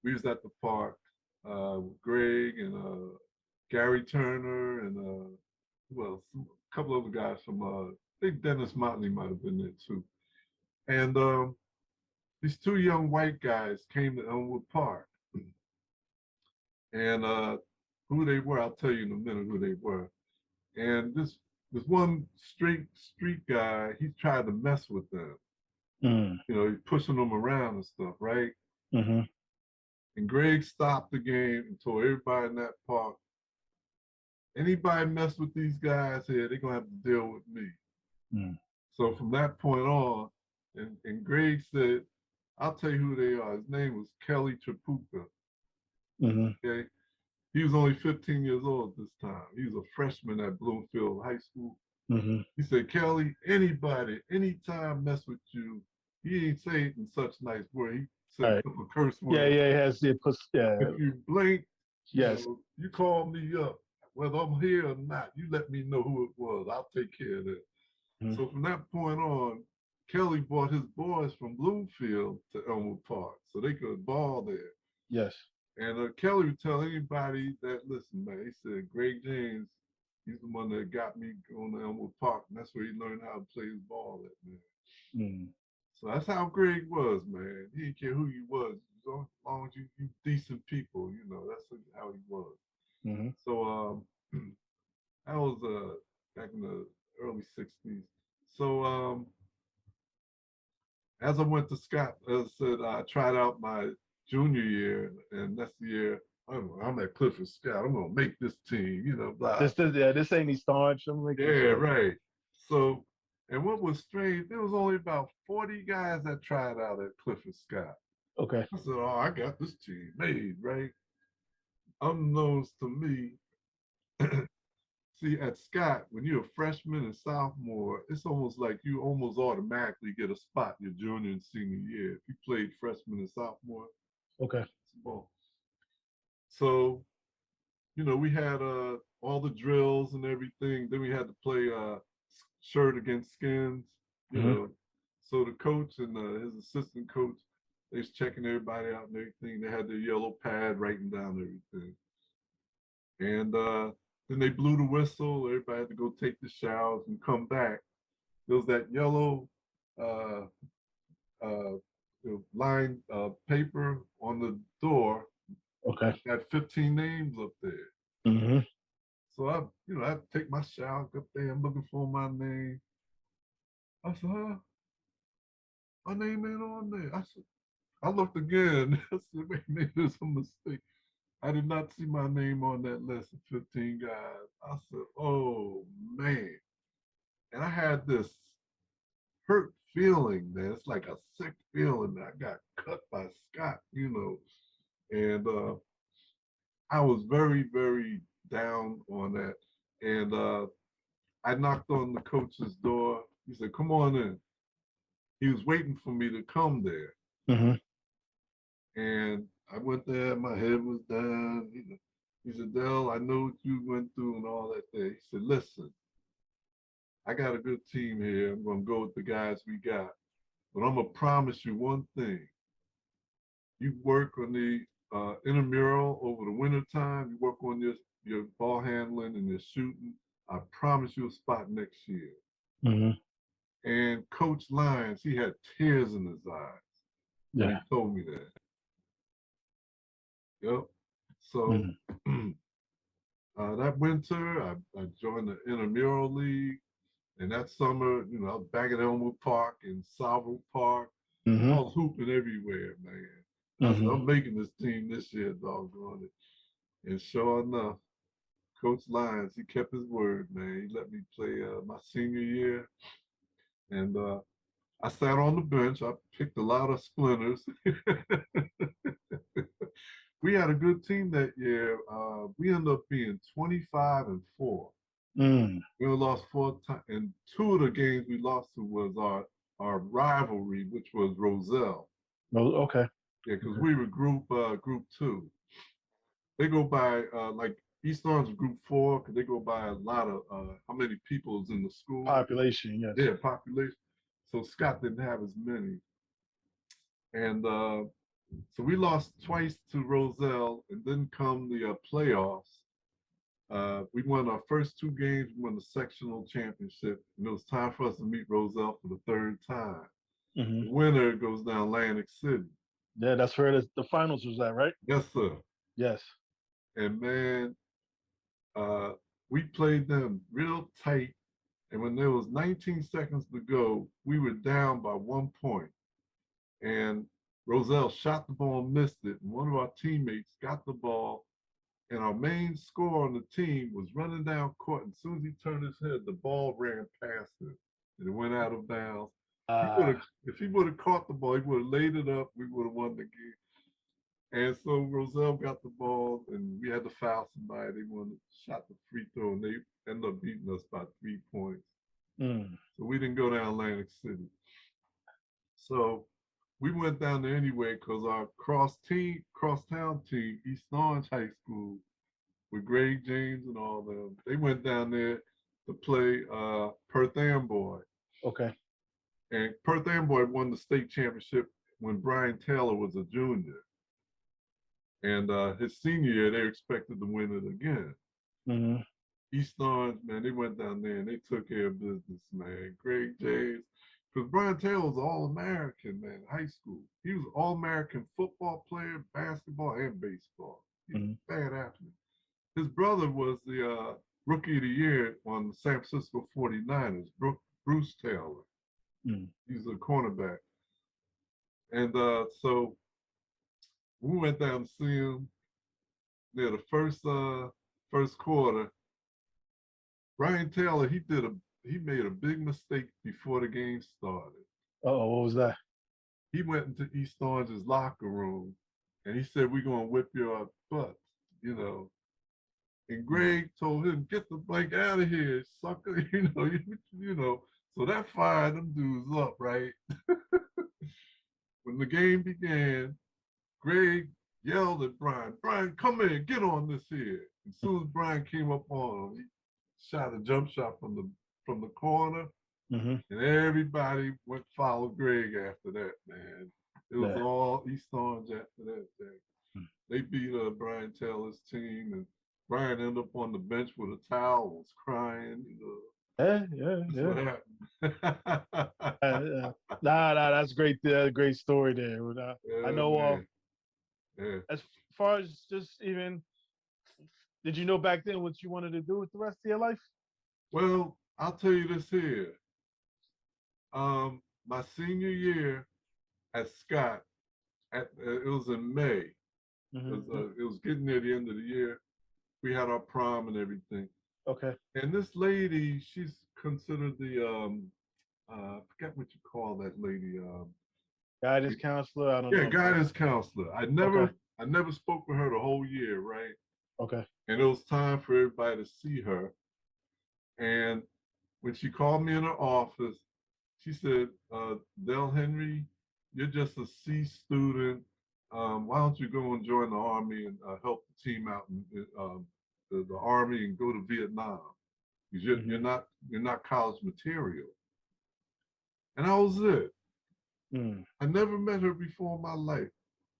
we was at the park with Greg and Gary Turner and well, a couple other guys from I think Dennis Motley might have been there too. And these two young white guys came to Elmwood Park. And who they were, I'll tell you in a minute who they were. And this one straight street guy, he tried to mess with them. Mm. You know, he's pushing them around and stuff, right? Mm-hmm. And Greg stopped the game and told everybody in that park, anybody mess with these guys here, they're gonna have to deal with me. Mm. So from that point on, and Greg said, I'll tell you who they are. His name was Kelly Trapuka. Mm-hmm. Okay. He was only 15 years old at this time. He was a freshman at Bloomfield High School. Mm-hmm. He said, Kelly, anybody, anytime mess with you, he ain't say it in such nice words. He said a couple curse Yeah, words. yeah, it has it puts yeah. If you blink, Yes. you call me up, whether I'm here or not, you let me know who it was. I'll take care of it. Mm-hmm. So from that point on, Kelly brought his boys from Bloomfield to Elmwood Park so they could ball there. Yes. And Kelly would tell anybody that, listen, man, he said, Greg James, he's the one that got me going to Elmwood Park. And that's where he learned how to play his ball at, man. Mm. So that's how Greg was, man. He didn't care who you was. As long as you decent people, you know, that's how he was. Mm-hmm. So that was back in the early 60s. So as I went to Scott, as I said, I tried out my junior year, and that's the year I'm at Clifford Scott. I'm gonna make this team, you know, blah. This ain't any starch. I'm making Yeah, sure. right. So, and what was strange, there was only about 40 guys that tried out at Clifford Scott. Okay. I said, oh, I got this team made, right? Unbeknownst to me, see, at Scott, when you're a freshman and sophomore, it's almost like you almost automatically get a spot your junior and senior year if you played freshman and sophomore. Okay. Well, so, you know, we had all the drills and everything. Then we had to play shirt against skins, you Mm-hmm. know. So the coach and his assistant coach, they was checking everybody out and everything. They had their yellow pad writing down everything. And then they blew the whistle. Everybody had to go take the showers and come back. There was that yellow uh, uh, lined paper on the door. Okay. Had 15 names up there. Mm-hmm. So I had to take my shower up there. I'm looking for my name. I said, huh? My name ain't on there. I looked again. I said, wait, maybe there's a mistake. I did not see my name on that list of 15 guys. I said, oh man. And I had this hurt feeling, man. It's like a sick feeling that I got cut by Scott, you know. And I was very, very down on that. And I knocked on the coach's door. He said, come on in. He was waiting for me to come there. Mm-hmm. And I went there, my head was down. He said, Dell, I know what you went through and all that there. He said, listen, I got a good team here. I'm going to go with the guys we got. But I'm going to promise you one thing. You work on the intramural over the winter time. You work on your ball handling and your shooting. I promise you a spot next year. Mm-hmm. And Coach Lyons, he had tears in his eyes when he told me that. Yep. So that winter, I joined the intramural league. And that summer, you know, I was back at Elmwood Park and Salvo Park. Mm-hmm. I was hooping everywhere, man. I said, I'm making this team this year, doggone it. And sure enough, Coach Lyons, he kept his word, man. He let me play my senior year. And I sat on the bench. I picked a lot of splinters. We had a good team that year. We ended up being 25-4. Mm. We only lost 4 times, and 2 of the games we lost to was our rivalry, which was Roselle. No, okay. Yeah, because Okay. we were group 2. They go by like East Orange group 4 because they go by a lot of how many people is in the school. Population, yes. Yeah, population. So Scott didn't have as many, and so we lost twice to Roselle, and then come the playoffs. We won our first 2 games. We won the sectional championship, and it was time for us to meet Roselle for the 3rd time. Hmm. The winner goes down Atlantic City. Yeah, that's where the finals was at, right? Yes, sir. Yes. And man, uh, we played them real tight. And when there was 19 seconds to go, we were down by 1 point. And Roselle shot the ball and missed it. And one of our teammates got the ball. And our main scorer on the team was running down court. And as soon as he turned his head, the ball ran past him. And it went out of bounds. Ah, If he would have caught the ball, he would have laid it up. We would have won the game. And so Roselle got the ball, and we had to foul somebody. They wanted shot the free throw, and they ended up beating us by 3 points. mm. So we didn't go down Atlantic City. So we went down there anyway because our crosstown team, East Orange High School, with Greg James and all them, they went down there to play Perth Amboy. Okay. And Perth Amboy won the state championship when Brian Taylor was a junior. And his senior year, they expected to win it again. Hmm. East Orange, man, they went down there and they took care of business, man. Greg James, because Brian Taylor was All-American, man, high school. He was All-American football player, basketball, and baseball. He was Hmm. a bad athlete. His brother was the Rookie of the Year on the San Francisco 49ers, Bruce Taylor. Mm. He's a cornerback. And so we went down to see him near the first quarter. Brian Taylor, he made a big mistake before the game started. Oh, what was that? He went into East Orange's locker room and he said, "We're gonna whip your butts," you know. And Mm. Greg told him, "Get the blank out of here, sucker," you know. So that fired them dudes up, right? When the game began, Greg yelled at Brian, "Brian, come here, get on this here." As soon as Brian came up on him, he shot a jump shot from the corner, Hmm. and everybody went follow Greg after that, man. It was Yeah. all East Orange after that day. Mm. They beat Brian Taylor's team, and Brian ended up on the bench with a towel, was crying. Yeah, yeah, That's yeah. what happened. Yeah. Nah, that's great. Great story there. I Yeah, know. man. Yeah. As far as just even, did you know back then what you wanted to do with the rest of your life? Well, I'll tell you this here. My senior year at Scott, it was in May. Hmm. It was getting near the end of the year. We had our prom and everything. Okay. And this lady, she's considered the I forget what you call that lady. Guidance counselor. I don't Yeah, know about. guidance counselor. Okay. I never spoke with her the whole year, right? Okay. And it was time for everybody to see her. And when she called me in her office, she said, Dell Henry, you're just a C student. Why don't you go and join the Army and help the team out in the Army and go to Vietnam? Because Hmm. you're not college material. And that was it. Mm. I never met her before in my life.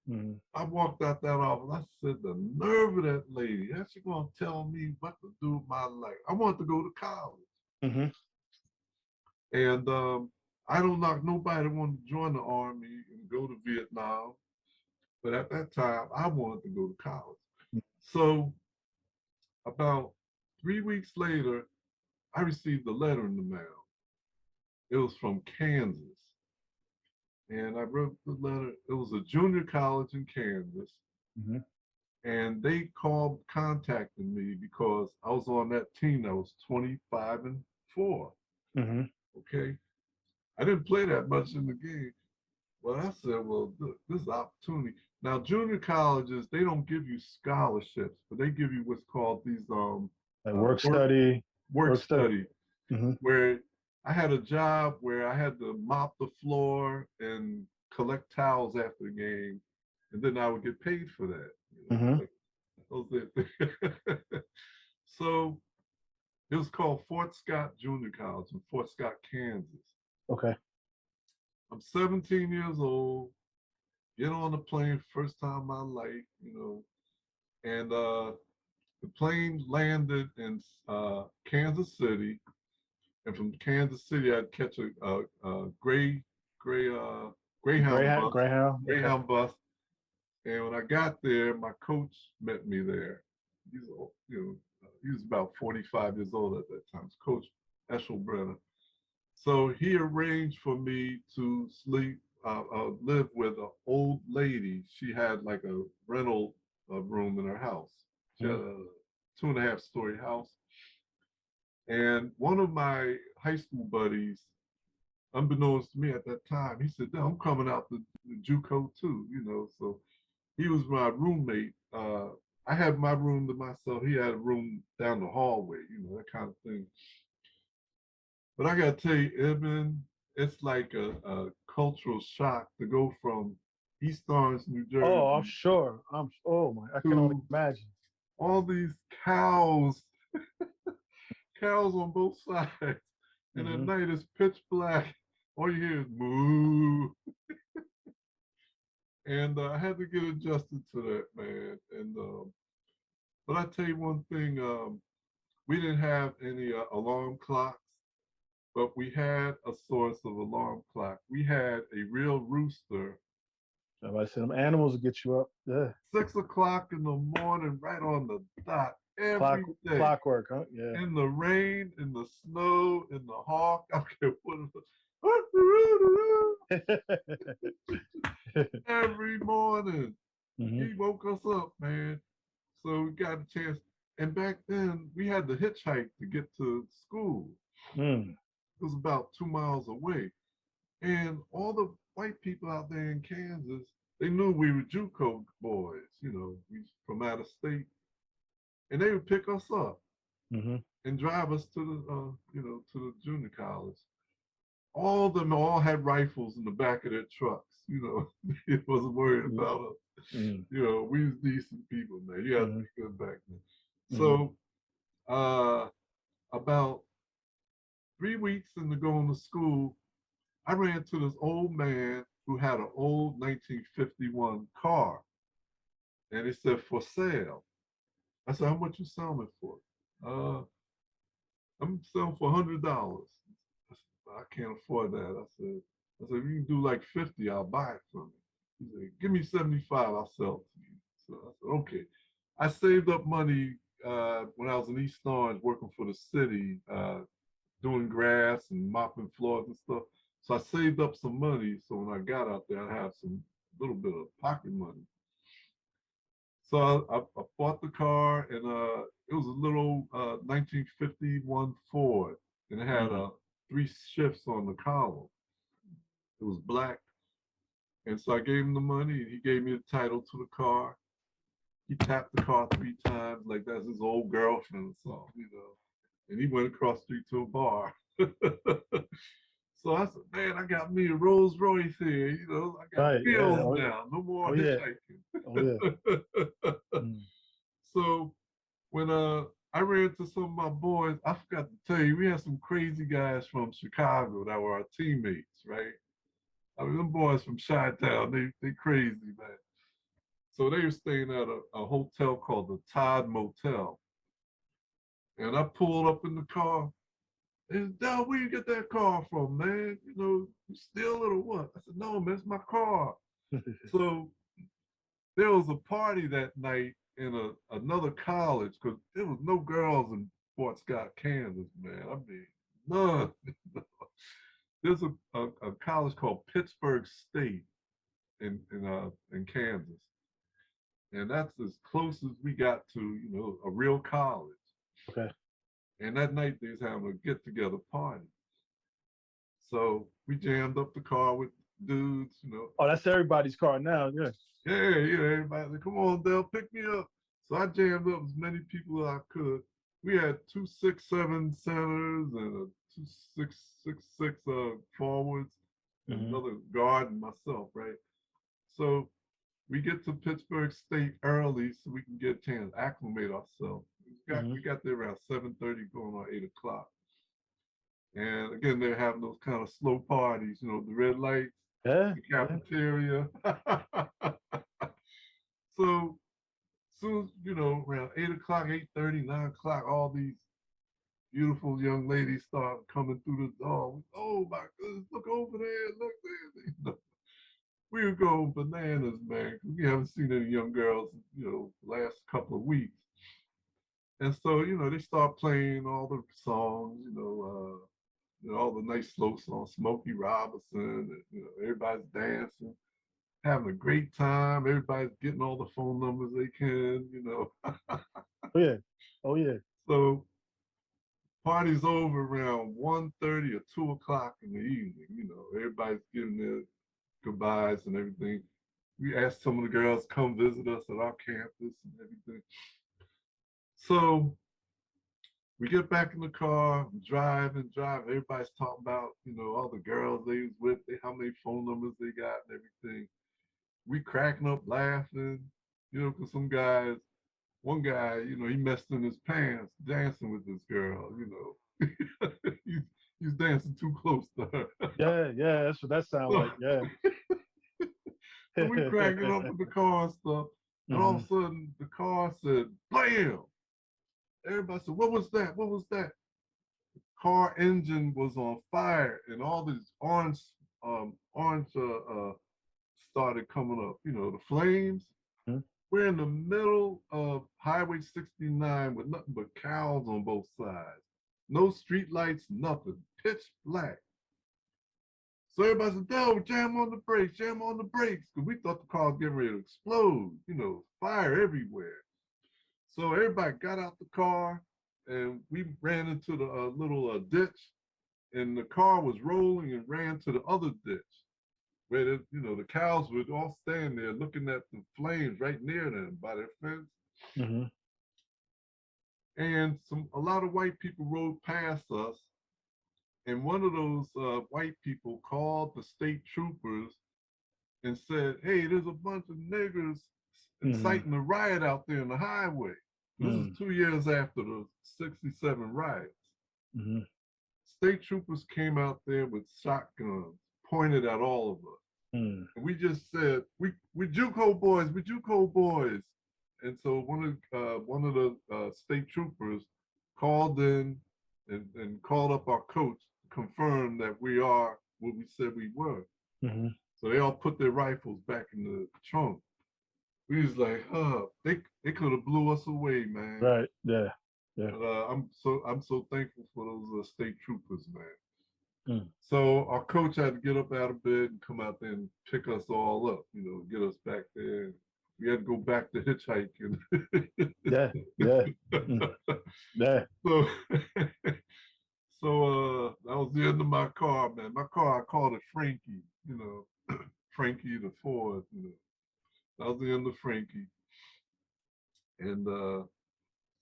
Mm. I walked out that office. I said, the nerve of that lady. How's she gonna tell me what to do with my life? I wanted to go to college. Hmm. And I don't knock nobody that wanted to join the Army and go to Vietnam. But at that time, I wanted to go to college. So about 3 weeks later, I received a letter in the mail. It was from Kansas. And I wrote the letter. It was a junior college in Kansas. Hmm. And they contacted me because I was on that team that was 25-4. Hmm. Okay. I didn't play that much in the game. Well, I said, well, look, this is opportunity. Now, junior colleges, they don't give you scholarships, but they give you what's called these Like uh, work work study, work work study. study, Hmm. where I had a job where I had to mop the floor and collect towels after the game, and then I would get paid for that. Hmm. Like those so it was called Fort Scott Junior College in Fort Scott, Kansas. Okay. I'm 17 years old, get on the plane, first time in my life, and the plane landed in Kansas City, and from Kansas City, I'd catch a gray Greyhound Greyhound. bus, Greyhound. Okay. Greyhound bus. And when I got there, my coach met me there. He's, he was about 45 years old at that time. Coach Eshelbrenner. So he arranged for me to live with an old lady. She had like a rental room in her house. She had Mhm. a 2.5-story house. And one of my high school buddies, unbeknownst to me at that time, he said, "No, I'm coming out the JUCO too," So he was my roommate. I had my room to myself. He had a room down the hallway, that kind of thing. But I gotta tell you, Ibn, it's like a cultural shock to go from East Orange, New Oh, I'm Jersey, sure. Oh my, I can only to imagine. all these cows, cows on both sides. And at Hmm. night it's pitch black. All you hear is moo. And I had to get adjusted to that, man. And but I tell you one thing, we didn't have any alarm clocks, but we had a source of alarm clock. We had a real rooster, So I said, them animals will get you up. Yeah. 6 o'clock in the morning, right on the dot, Clock, every day. clockwork, huh? Yeah. In the rain, in the snow, in the hawk. I can't put it. Every morning. Hmm. He woke us up, man. So we got a chance. And back then, we had to hitchhike to get to school. Mm. It was about 2 miles away. And all the white people out there in Kansas, they knew we were JUCO boys, we from out of state. And they would pick us up Hmm. and drive us to to the junior college. All of them all had rifles in the back of their trucks. It wasn't worried about us. Mm. We was decent people, man. You had to Hmm. be good back then. Hmm. So about 3 weeks into going to school, I ran into this old man who had an old 1951 car, and it said for sale. I said, "How much you selling it for?" Uh, I'm selling for $100. I can't afford that. I said, if you can do like 50, I'll buy it from you. He said, give me 75, I'll sell it to you. So I said, okay. I saved up money when I was in East Orange working for the city, doing grass and mopping floors and stuff. So I saved up some money. So when I got out there, I had some little bit of pocket money. So I bought the car, and it was a little 1951 Ford, and it had Hmm. 3 shifts on the column. It was black, and so I gave him the money, and he gave me the title to the car. He tapped the car 3 times, like that's his old girlfriend or something. And he went across the street to a bar. So I said, man, I got me a Rolls Royce here. I got Right. Yeah. wheels Oh, now. No more oh yeah. Oh yeah. hitchhiking. Mm. So when I ran into some of my boys, I forgot to tell you, we had some crazy guys from Chicago that were our teammates, right? I mean, them boys from Chi-Town, they crazy, man. So they were staying at a hotel called the Todd Motel. And I pulled up in the car. They said, Dell, where you get that car from, man? You steal it or what? I said, no, man, it's my car. So there was a party that night in another college because there was no girls in Fort Scott, Kansas, man. I mean, none. There's a college called Pittsburgh State in Kansas, and that's as close as we got to a real college. Okay. And that night they was having a get together party. So we jammed up the car with dudes, you know. Oh, that's everybody's car now. Yeah. Yeah, everybody said, come on, Dell, pick me up. So I jammed up as many people as I could. We had 267 centers and a 2666 forwards, and Hmm. another guard and myself, right? So we get to Pittsburgh State early so we can get a chance to acclimate ourselves. Hmm. We got there around 7:30, going on 8 o'clock. And again, they're having those kind of slow parties, you know, the red lights, Yeah. the Yeah. cafeteria. So soon, you know, around 8 o'clock, 8:30, 9 o'clock, all these beautiful young ladies start coming through the door. Oh my goodness, look over there, look there. You know, we were going bananas, man. We haven't seen any young girls, you know, last couple of weeks. And so, you know, they start playing all the songs, you know, all the nice slow songs, Smokey Robinson, and, you know, everybody's dancing, having a great time. Everybody's getting all the phone numbers they can, you know. Oh yeah. Oh yeah. So party's over around 1:30 or 2 o'clock in the evening. You know, everybody's giving their goodbyes and everything. We asked some of the girls to come visit us at our campus and everything. So we get back in the car, drive and drive. Everybody's talking about, you know, all the girls they was with, how many phone numbers they got and everything. We cracking up laughing, you know, because one guy, you know, he messed in his pants dancing with this girl, you know. He's dancing too close to her. Yeah. Yeah. That's what that sounds So, like. Yeah. so we cracking up with the car and stuff. And all of Hmm. a sudden, the car said, bam! Everybody said, what was that? What was that? Car engine was on fire, and all these orange started coming up. You know, the flames. We're in the middle of Highway 69 with nothing but cows on both sides. No street lights, nothing. Pitch black. So everybody said, "No, jam on the brakes, jam on the brakes," because we thought the car was getting ready to explode. You know, fire everywhere. So everybody got out the car, and we ran into the little ditch, and the car was rolling and ran to the other ditch where you know, the cows would all stand there looking at the flames right near them by their fence. Hmm. And a lot of white people rode past us, and one of those white people called the state troopers and said, "Hey, there's a bunch of niggers Hmm. inciting a riot out there on the highway." This is Hmm. 2 years after the '67 riots. Hmm. State troopers came out there with shotguns pointed at all of us. Hmm. And we just said, we JUCO boys, we JUCO boys. And so one of the state troopers called in and called up our coach to confirm that we are what we said we were. Hmm. So they all put their rifles back in the trunk. We was like, they could have blew us away, man. Right. Yeah. Yeah. But I'm so thankful for those state troopers, man. Mm. So our coach had to get up out of bed and come out there and pick us all up, you know, get us back there. We had to go back to hitchhiking. Yeah. Yeah. Mm. Yeah. so that was the end of my car, man. My car, I called it Frankie, you know, Frankie the Ford, you know. That was the end of Frankie. And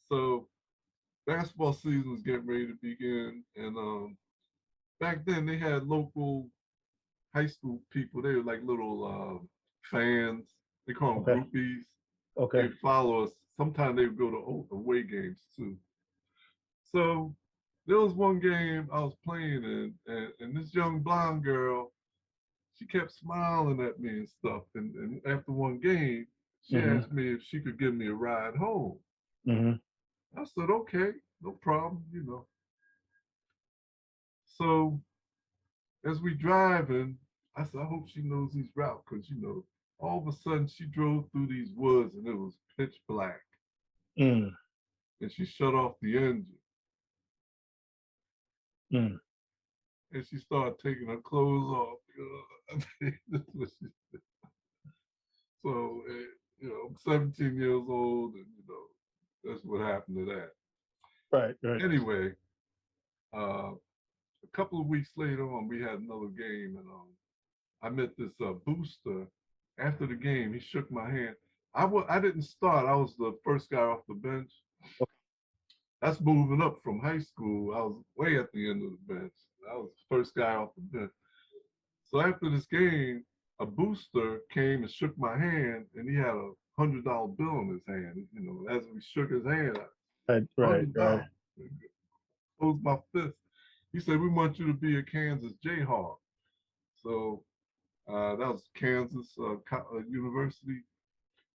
so basketball season was getting ready to begin. And back then they had local high school people. They were like little fans. They call them Okay. groupies. They Okay. follow us. Sometimes they would go to away games too. So there was one game I was playing in, and this young blonde girl, she kept smiling at me and stuff. And after one game, she Hmm. asked me if she could give me a ride home. Hmm. I said, okay, no problem, you know. So as we driving, I said, I hope she knows these routes, because you know, all of a sudden she drove through these woods and it was pitch black. Mm. And she shut off the engine Mm. and she started taking her clothes off. So, you know, I'm 17 years old, and you know, that's what happened to that. Right. Right. Anyway, a couple of weeks later on, we had another game, and I met this booster. After the game, he shook my hand. I didn't start. I was the first guy off the bench. That's moving up from high school. I was way at the end of the bench. I was the first guy off the bench. So after this game, a booster came and shook my hand, and he had $100 bill in his hand. You know, as we shook his hand, Right. $100. Closed my fist. He said, "We want you to be a Kansas Jayhawk." So that was Kansas University.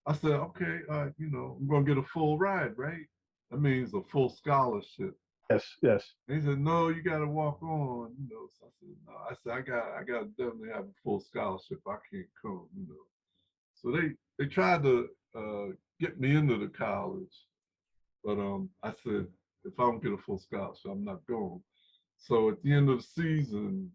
I said, "Okay, you know, I'm gonna get a full ride, right? That means a full scholarship." Yes. And he said, "No, you got to walk on." You know, so I said, "No." I said, I got to definitely have a full scholarship. I can't come." You know, so they tried to get me into the college, but I said, if I don't get a full scholarship, I'm not going. So at the end of the season,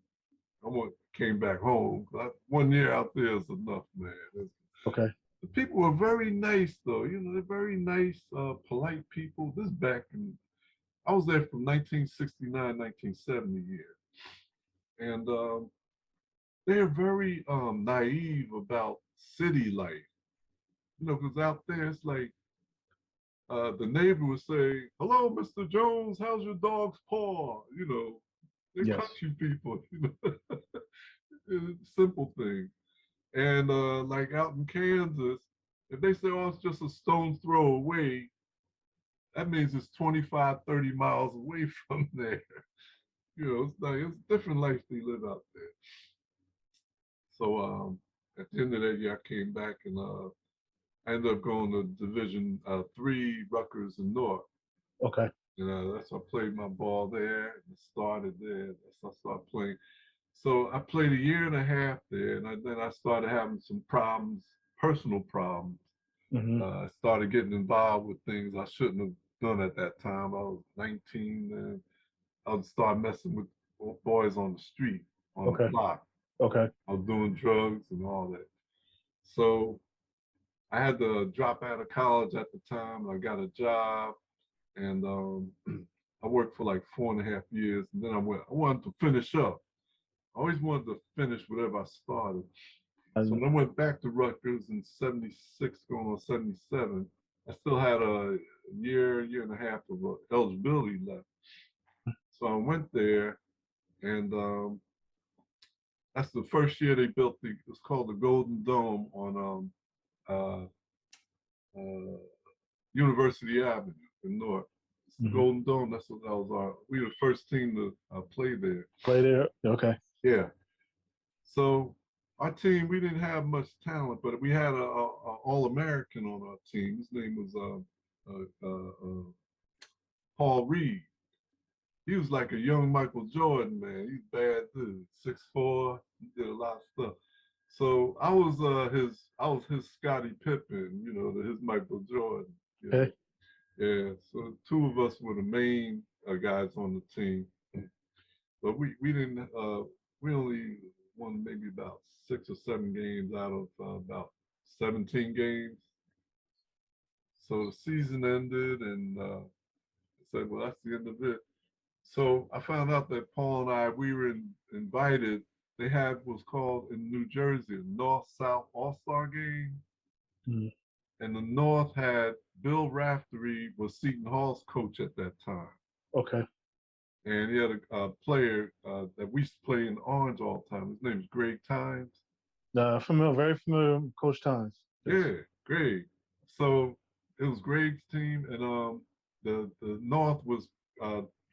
came back home. 1 year out there is enough, man. Okay. The people were very nice, though. You know, they're very nice, polite people. This back in, I was there from 1969, 1970 year. And they're very naive about city life. You know, because out there, it's like the neighbor would say, "Hello, Mr. Jones, how's your dog's paw?" You know, they're Yes. country people, you know. Simple thing. And like out in Kansas, if they say, "Oh, it's just a stone's throw away," that means it's 25, 30 miles away from there. You know, it's different life they live out there. So at the end of that year, I came back and I ended up going to Division III, Rutgers and North. Okay. And that's I played my ball there and started there. That's how I started playing. So I played a year and a half there, and then I started having some problems, personal problems. Mm-hmm. I started getting involved with things I shouldn't have done at that time. I was 19, and I would start messing with boys on the street, on the Okay. block. Okay. I was doing drugs and all that. So I had to drop out of college at the time. I got a job, and I worked for like 4.5 years, and then I wanted to finish up. I always wanted to finish whatever I started. So when I went back to Rutgers in 76, going on 77, I still had a year and a half of eligibility left. So I went there, and that's the first year they built it's called the Golden Dome on uh, uh, University Avenue in North. It's the Mm-hmm. Golden Dome. That's what that was we were the first team to play there. Play there. Okay. Yeah. So our team, we didn't have much talent, but we had a All-American on our team. His name was Paul Reed. He was like a young Michael Jordan, man. He's bad dude, 6'4". He did a lot of stuff. So I was his Scottie Pippen, you know, his Michael Jordan. You know? Okay. Yeah. So two of us were the main guys on the team, but we didn't. We only won maybe about 6 or 7 games out of about 17 games. So the season ended, and I said, "Well, that's the end of it." So I found out that Paul and I, we were invited. They had what's called in New Jersey a North-South All-Star game. Mm-hmm. And the North had Bill Raftery was Seton Hall's coach at that time. Okay. And he had a player that we used to play in Orange all the time. His name is Greg Times. Very familiar with Coach Times. Yes. Yeah, Greg. So it was Greg's team, and the North was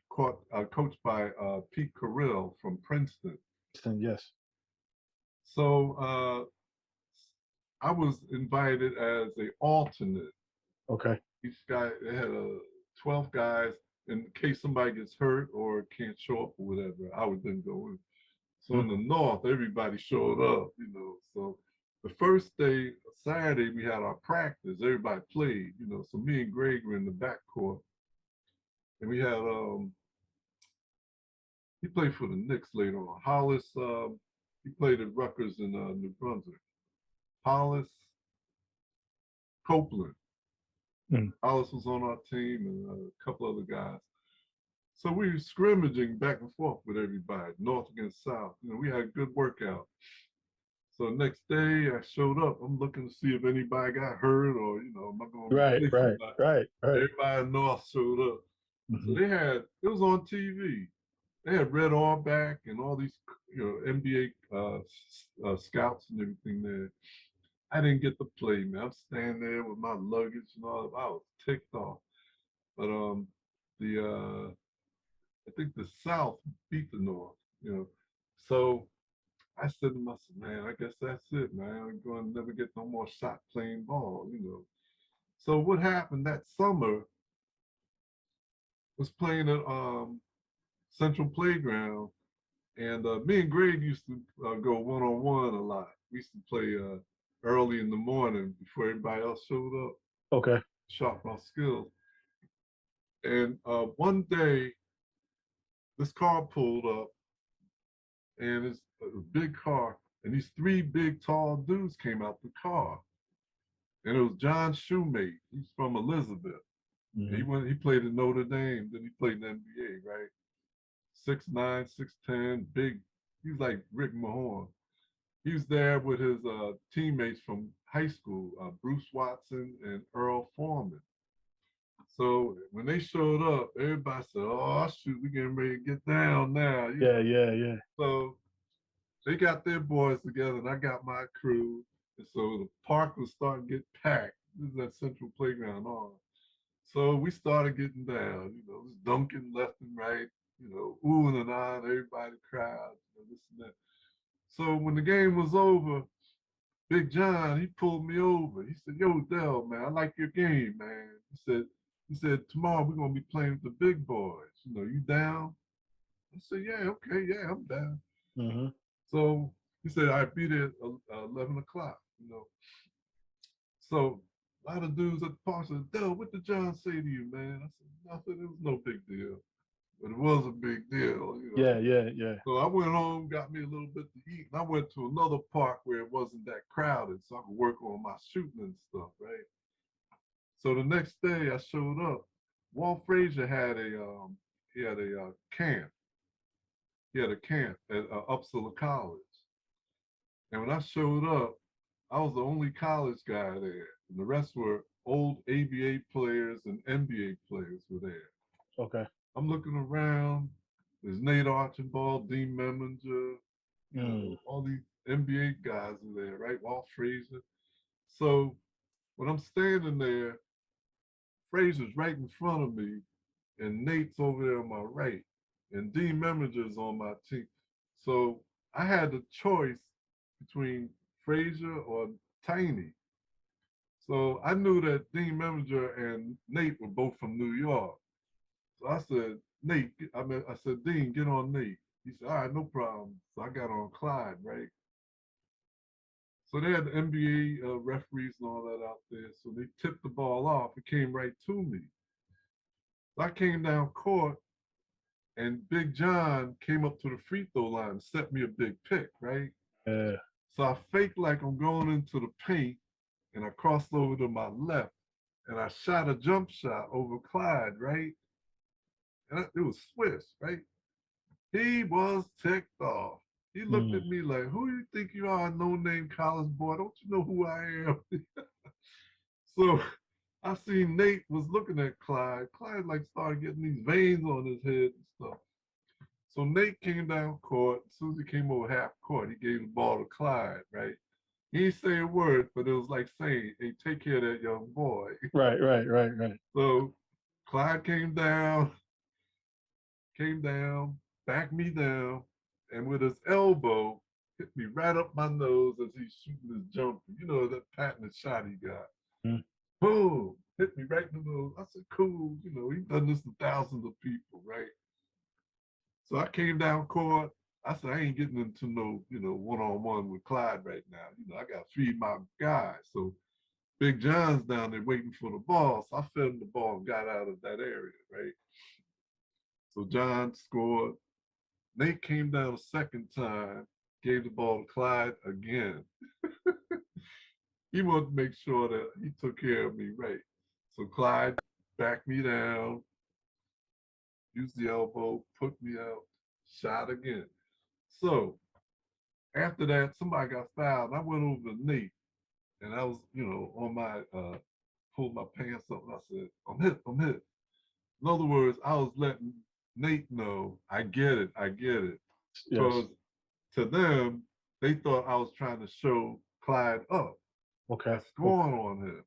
coached by Pete Carrill from Princeton. Yes. So I was invited as an alternate. Okay. Each guy, they had 12 guys in case somebody gets hurt or can't show up or whatever. I would then go in. So in the North, everybody showed up, you know. So the first day, Saturday, we had our practice. Everybody played, you know. So me and Greg were in the back court, and we had he played for the Knicks later on. Hollis, he played at Rutgers in New Brunswick. Hollis Copeland. Mm. Hollis was on our team, and a couple other guys. So we were scrimmaging back and forth with everybody, north against south. We had a good workout. So next day I showed up. I'm looking to see if anybody got hurt or, am I going to Right, replace right, somebody? right, right. Everybody in North showed up. So Hmm. it was on TV. They had Red Auerbach and all these, NBA scouts and everything there. I didn't get to play, man. I'm standing there with my luggage and all. I was ticked off. But the I think the South beat the North. So I said to myself, man, I guess that's it, man. I'm going to never get no more shot playing ball. So what happened that summer was playing at Central Playground, and me and Greg used to go one-on-one a lot. We used to play early in the morning before everybody else showed up, Okay. sharpen our skills. And one day, this car pulled up, and it's a big car, and these three big, tall dudes came out the car. And it was John Shoemate. He's from Elizabeth. Hmm. He played in Notre Dame, then he played in the NBA, right? 6'9", 6'10", big. He was like Rick Mahorn. He was there with his teammates from high school, Bruce Watson and Earl Foreman. So when they showed up, everybody said, "Oh shoot, we getting ready to get down now." Yeah, yeah, yeah. So they got their boys together, and I got my crew. And so the park was starting to get packed. This is that Central Playground on. So we started getting down, just dunking left and right, oohing and ahhing, everybody, the crowd, this and that. So when the game was over, Big John, he pulled me over. He said, "Yo, Dell, man, I like your game, man." He said, "Tomorrow we're gonna be playing with the big boys. You down?" I said, "Yeah, okay, yeah, I'm down." Hmm. So he said, "I'd be there at 11 o'clock. So a lot of dudes at the park said, "Dell, what did John say to you, man?" I said, "Nothing, it was no big deal." But it was a big deal. Yeah, yeah, yeah. So I went home, got me a little bit to eat, and I went to another park where it wasn't that crowded, so I could work on my shooting and stuff, right? So the next day I showed up. Walt Frazier had a camp. He had a camp at Uppsala College, and when I showed up, I was the only college guy there, and the rest were old ABA players and NBA players were there. Okay. I'm looking around. There's Nate Archibald, Dean Memminger, Mm. all these NBA guys are there, right? Walt Frazier. So when I'm standing there, Frazier's right in front of me, and Nate's over there on my right, and Dean Memminger's on my team. So I had the choice between Frazier or Tiny. So I knew that Dean Memminger and Nate were both from New York. So I said, "Nate," I said, "Dean, get on Nate." He said, "All right, no problem." So I got on Clyde, right? So they had the NBA referees and all that out there. So they tipped the ball off. It came right to me. So I came down court, and Big John came up to the free throw line and set me a big pick, right? Yeah. So I faked like I'm going into the paint, and I crossed over to my left, and I shot a jump shot over Clyde, right? And it was Swiss, right? He was ticked off. He looked Mm. at me like, "Who you think you are, no-name college boy? Don't you know who I am?" So I seen Nate was looking at Clyde. Clyde like started getting these veins on his head and stuff. So Nate came down court. As soon as he came over half court, he gave the ball to Clyde, right? He didn't say a word, but it was like saying, "Hey, take care of that young boy." Right, right, right, right. So Clyde came down, backed me down, and with his elbow hit me right up my nose as he's shooting his jumper. That patented shot he got. Mm. Boom! Hit me right in the nose. I said, "Cool." He's done this to thousands of people, right? So I came down court. I said, "I ain't getting into no, one-on-one with Clyde right now. I got to feed my guys." So Big John's down there waiting for the ball. So I fed him the ball and got out of that area, right? So John scored. Nate came down a second time, gave the ball to Clyde again. He wanted to make sure that he took care of me right. So Clyde backed me down. used the elbow, put me out, shot again. So after that, somebody got fouled. I went over to Nate, and I was, on my pulled my pants up, and I said, "I'm hit, I'm hit." In other words, I was letting Nate know, I get it, I get it. Yes. Because to them, they thought I was trying to show Clyde up by Okay. scoring on him.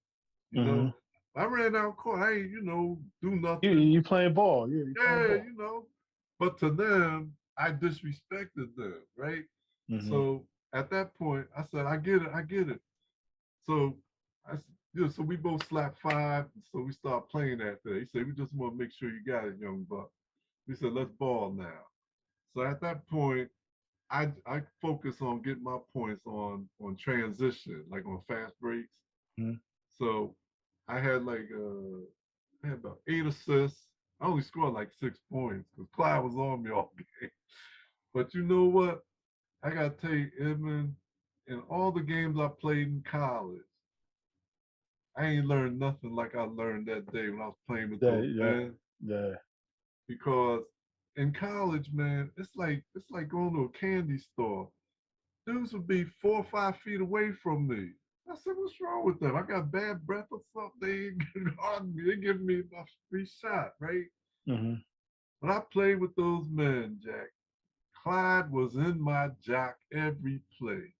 You Mm-hmm. know, I ran out court. I ain't, do You nothing. you playing ball? Yeah, you playing Yeah, ball. But to them, I disrespected them, right? Mm-hmm. So at that point, I said, I get it, I get it. So so we both slapped five. So we start playing that day. He said, we just want to make sure you got it, young buck. We said, let's ball now. So at that point, I focus on getting my points on transition, like on fast breaks. Mm-hmm. So I had I had about 8 assists. I only scored like 6 points because Clyde was on me all game. But you know what? I gotta tell you, Edmund, in all the games I played in college, I ain't learned nothing like I learned that day when I was playing with Yeah, those yeah, men. yeah. Because in college, man, it's like going to a candy store. Dudes would be 4 or 5 feet away from me. I said, what's wrong with them? I got bad breath or something. They ain't guarding me. They giving me my free shot, right? Mm-hmm. When I played with those men, Jack, Clyde was in my jock every play.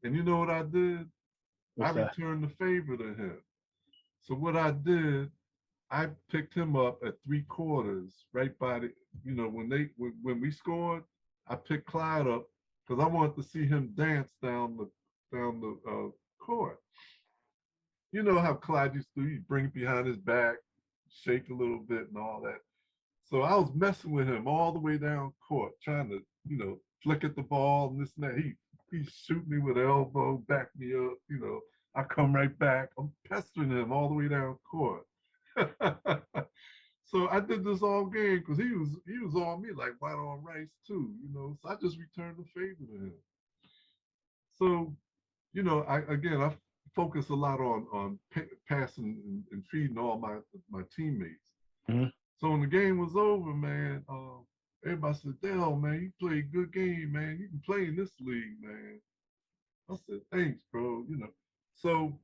And you know what I did? I What's that? returned the favor to him. So what I did, I picked him up at 3 quarters, right by the, when we scored, I picked Clyde up because I wanted to see him dance down the court. You know how Clyde used to, he'd bring it behind his back, shake a little bit and all that. So I was messing with him all the way down court, trying to, flick at the ball and this and that. He shoot me with an elbow, back me up, I come right back. I'm pestering him all the way down court. So I did this all game because he was on me like white on rice too, So I just returned the favor to him. So I focus a lot on passing and feeding all my teammates. Mm-hmm. So when the game was over, man, everybody said, Dell, man, you played a good game, man. You can play in this league, man. I said, thanks, bro. So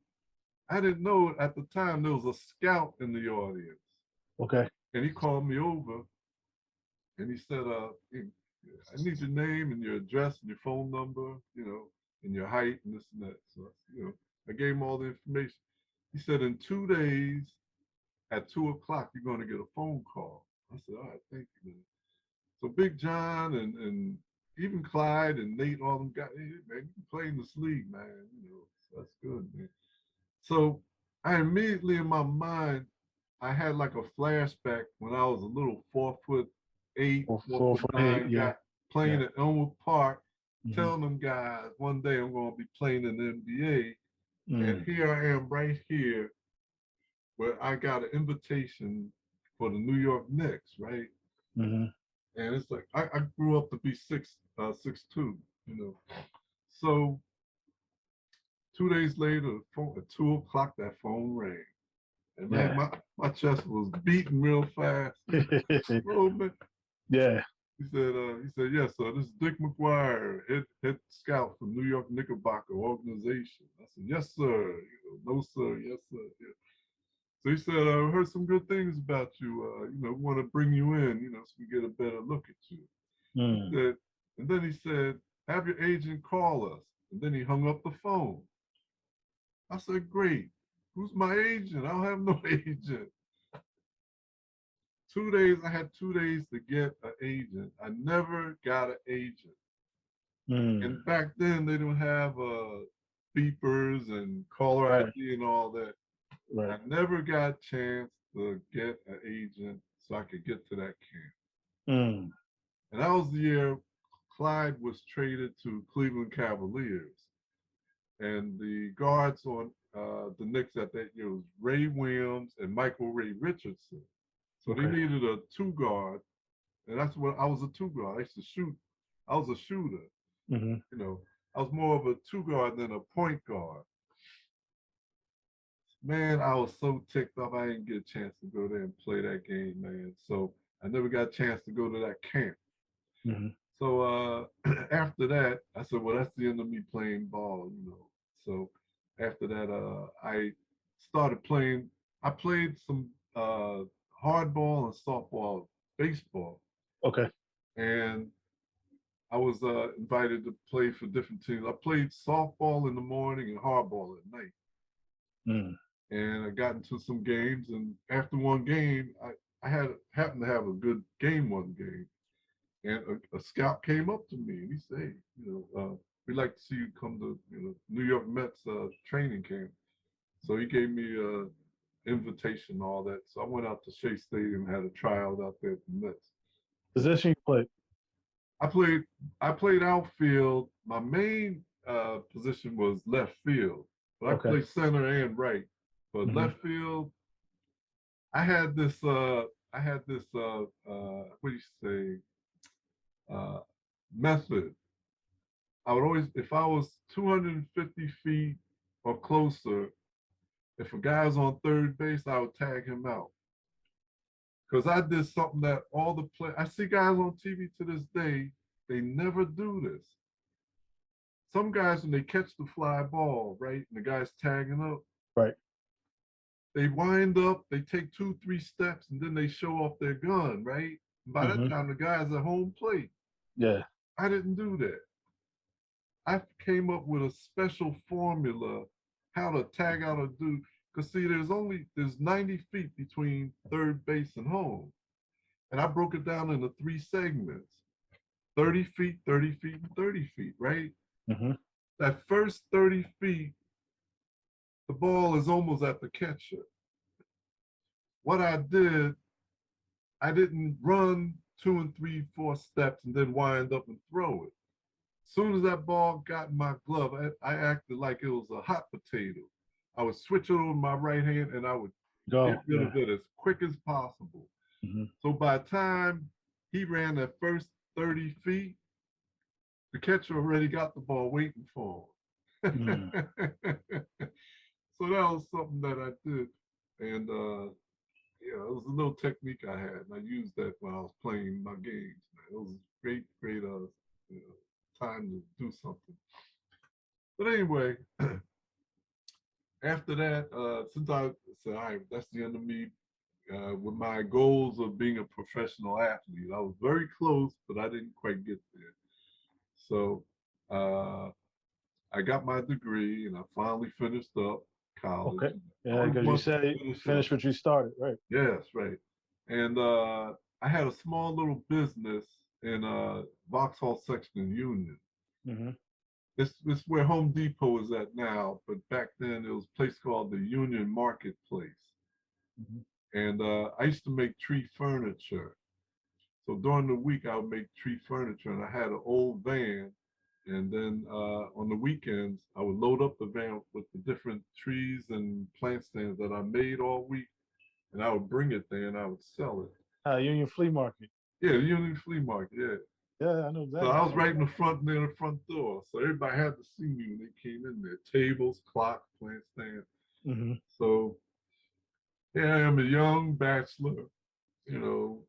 I didn't know at the time there was a scout in the audience. Okay. And he called me over and he said, I need your name and your address and your phone number, and your height and this and that. So, I gave him all the information. He said, in 2 days at 2 o'clock, you're going to get a phone call. I said, all right, thank you, man. So Big John and even Clyde and Nate, all them guys, hey, man, you can play in this league, man. So that's good, man. So I immediately in my mind, I had like a flashback when I was a little 4'8", Four, four four foot for eight. nine Yeah, guy playing yeah. at Elmwood Park, Mm-hmm. telling them guys one day I'm going to be playing in the NBA. And Mm. here I am right here where I got an invitation for the New York Knicks, right? Mm-hmm. And it's like I grew up to be 6'2", So 2 days later, at 2 o'clock, that phone rang. And man, Yeah. my chest was beating real fast. Oh man. Yeah. He said, yes, sir. This is Dick McGuire, head scout from New York Knickerbocker organization. I said, yes, sir. No, sir. Yes, sir. Yeah. So he said, I heard some good things about you. We want to bring you in, so we get a better look at you. He Mm. said, and then he said, have your agent call us. And then he hung up the phone. I said, great. Who's my agent? I don't have no agent. 2 days, I had 2 days to get an agent. I never got an agent. Mm. And back then, they don't have beepers and caller Right. ID and all that. Right. I never got a chance to get an agent so I could get to that camp. Mm. And that was the year Clyde was traded to Cleveland Cavaliers. And the guards on the Knicks at that year was Ray Williams and Michael Ray Richardson. So they Okay. needed a two guard, and that's what I was a two guard. I used to shoot. I was a shooter. Mm-hmm. I was more of a two guard than a point guard. Man, I was so ticked off. I didn't get a chance to go there and play that game, man. So I never got a chance to go to that camp. Mm-hmm. So after that, I said, well, that's the end of me playing ball, you know. So after that, I started playing. I played some hardball and softball, baseball, Okay. and I was invited to play for different teams. I played softball in the morning and hardball at night. Mm. And I got into some games. And after one game, I happened to have a good game one game. And a scout came up to me and he said, hey, you know, we'd like to see you come to, you know, New York Mets training camp. So he gave me a invitation, all that. So I went out to Shea Stadium, had a tryout out there at the Mets. Position you play? I played I played outfield. My main position was left field, but I Okay. played center and right. But Mm-hmm. left field, I had this what do you say method. I would always, if I was 250 feet or closer, if a guy was on third base, I would tag him out. Because I did something that all the play. I see guys on TV to this day, they never do this. Some guys, when they catch the fly ball, right, and the guy's tagging up, Right. they wind up, they take 2, 3 steps, and then they show off their gun, right? And by that Mm-hmm. time, the guy's at home plate. Yeah. I didn't do that. I came up with a special formula how to tag out a dude. Because see, there's 90 feet between third base and home. And I broke it down into 3 segments. 30 feet, 30 feet, and 30 feet, right? Mm-hmm. That first 30 feet, the ball is almost at the catcher. What I did, I didn't run 2 and 3, 4 steps and then wind up and throw it. As soon as that ball got in my glove, I acted like it was a hot potato. I would switch it over my right hand and I would get Go. rid Yeah. of it as quick as possible. Mm-hmm. So by the time he ran that first 30 feet, the catcher already got the ball waiting for him. Mm. So that was something that I did. And yeah, it was a little technique I had. And I used that when I was playing my games. Man. It was great, great you know, time to do something. But anyway, after that, since I said, all right, that's the end of me with my goals of being a professional athlete. I was very close, but I didn't quite get there. So I got my degree and I finally finished up college. Okay. I Yeah, always because you wanted said to finish up. finish what you started, right? Yes, right. And I had a small little business in Vauxhall Section Union. Mm-hmm. It's where Home Depot is at now, but back then it was a place called the Union Marketplace. Mm-hmm. And I used to make tree furniture. So during the week I would make tree furniture, and I had an old van. And then on the weekends I would load up the van with the different trees and plant stands that I made all week, and I would bring it there and I would sell it. Union Flea Market. Yeah, the Union Flea Market, yeah. Yeah, I know So that. I was right in the front near the front door. So everybody had to see me when they came in there. Tables, clocks, plant stands. Mm-hmm. So yeah, I am a young bachelor, you know,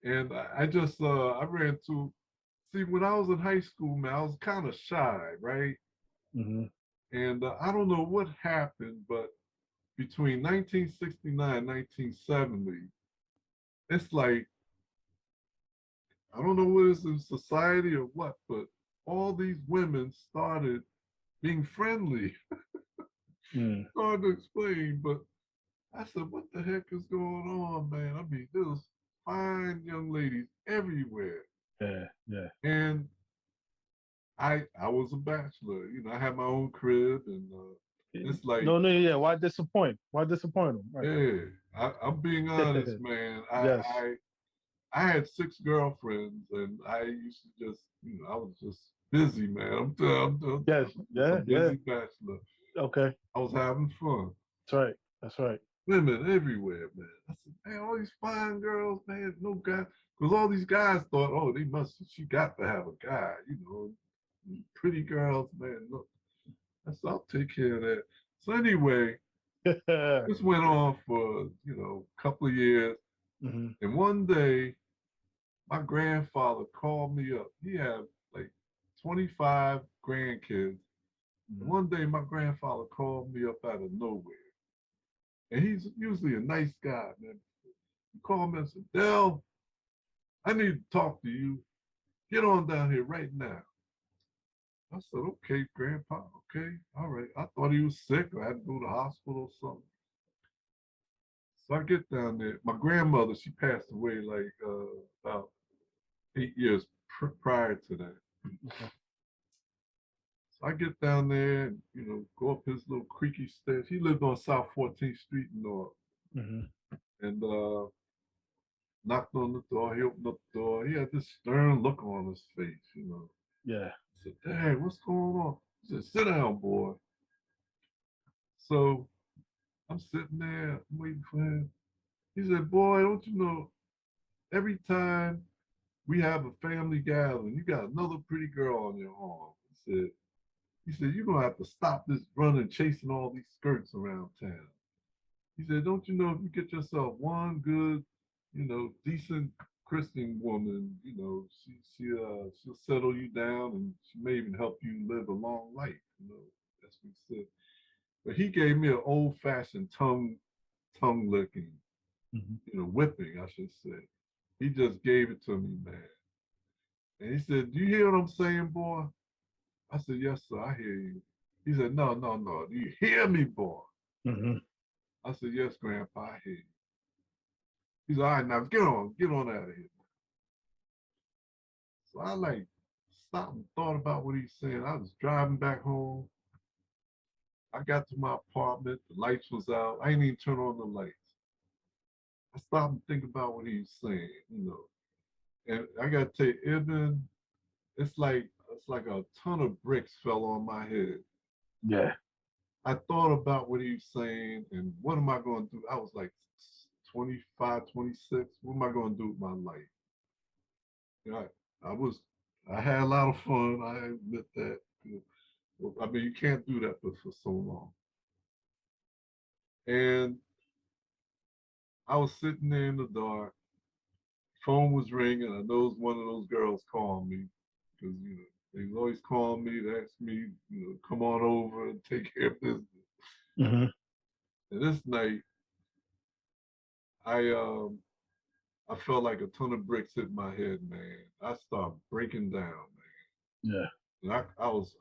and I just I ran to see when I was in high school, man, I was kind of shy, right? Mm-hmm. And I don't know what happened, but between 1969 and 1970, it's like I don't know what is in society or what, but all these women started being friendly. Mm. Hard to explain, but I said, what the heck is going on, man? I mean, there was fine young ladies everywhere. Yeah, yeah. And I was a bachelor, you know, I had my own crib, and it's like, No, no, yeah. Why disappoint? Why disappoint them? Right. yeah, I'm being honest, man. Yes. I had 6 girlfriends, and I used to just, you know, I was just busy, man. I'm Yes. just a Yeah, yeah. busy bachelor. Okay. I was having fun. That's right. That's right. Women everywhere, man. I said, man, all these fine girls, man, no guy. Because all these guys thought, oh, she got to have a guy, you know. Pretty girls, man. Look, I said, I'll take care of that. So anyway, this went on for, you know, a couple of years. Mm-hmm. And one day, my grandfather called me up. He had like 25 grandkids. And Mm-hmm. one day, my grandfather called me up out of nowhere. And he's usually a nice guy, man. He called me and said, Dell, I need to talk to you. Get on down here right now. I said, okay, Grandpa, okay, all right. I thought he was sick or had to go to the hospital or something. So I get down there. My grandmother, she passed away like about 8 years prior to that. Okay. So I get down there and, go up his little creaky stairs. He lived on South 14th Street in North. Mm-hmm. And knocked on the door. He opened up the door. He had this stern look on his face. Yeah. I said, Dad, what's going on? He said, sit down, boy. So I'm sitting there waiting for him. He said, boy, don't you know, every time we have a family gathering, you got another pretty girl on your arm. He said, you're gonna have to stop this running, chasing all these skirts around town. He said, don't you know if you get yourself one good, decent Christian woman, she'll settle you down and she may even help you live a long life. That's what he said. But he gave me an old fashioned tongue licking, Mm-hmm. whipping, I should say. He just gave it to me, man. And he said, do you hear what I'm saying, boy? I said, yes, sir, I hear you. He said, no, no, no. Do you hear me, boy? Mm-hmm. I said, yes, Grandpa, I hear you. He said, all right, now get on out of here. So I like stopped and thought about what he's saying. I was driving back home. I got to my apartment. The lights was out. I didn't even turn on the lights. I stopped and think about what he was saying. And I gotta tell you, Ibn, it's like a ton of bricks fell on my head. Yeah. I thought about what he was saying and what am I going to do? I was like 25, 26. What am I going to do with my life? I was, I had a lot of fun. I admit that. I mean, you can't do that for so long. And I was sitting there in the dark. Phone was ringing. I know it was one of those girls calling me because they was always calling me to ask me, come on over and take care of business. Mm-hmm. And this night, I I felt like a ton of bricks hit my head, man. I started breaking down, man. Yeah. And I was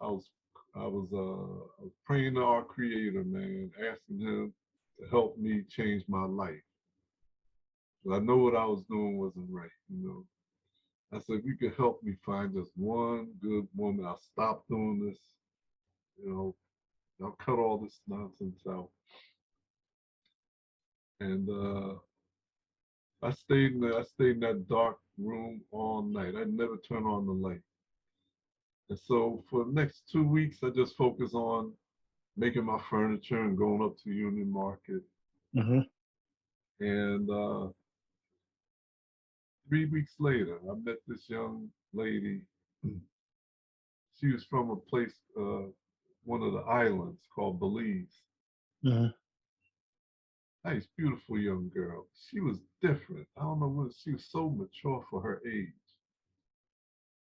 praying to our Creator, man, asking Him to help me change my life. But I know what I was doing wasn't right. I said, if you could help me find just one good woman, I'll stop doing this. You know, I'll cut all this nonsense out. And I stayed in that dark room all night. I never turned on the light. And so for the next 2 weeks, I just focused on making my furniture and going up to Union Market. Mm-hmm. And 3 weeks later, I met this young lady. She was from a place, one of the islands called Belize. Mm-hmm. Nice, beautiful young girl. She was different. I don't know what, she was so mature for her age.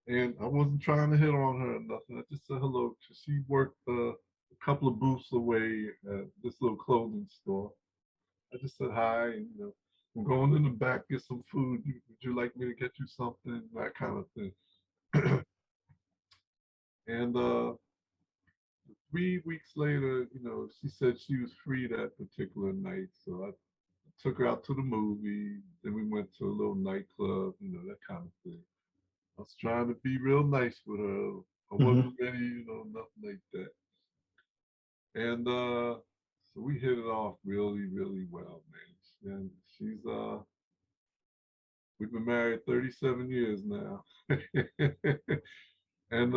And I wasn't trying to hit on her or nothing. I just said hello. She worked a couple of booths away at this little clothing store. I just said hi, and I'm going in the back get some food. Would you like me to get you something? That kind of thing. And 3 weeks later, she said she was free that particular night, so I took her out to the movie. Then we went to a little nightclub, that kind of thing. I was trying to be real nice with her. I Mm-hmm. wasn't ready, nothing like that. And so we hit it off really, really well, man. And we've been married 37 years now. And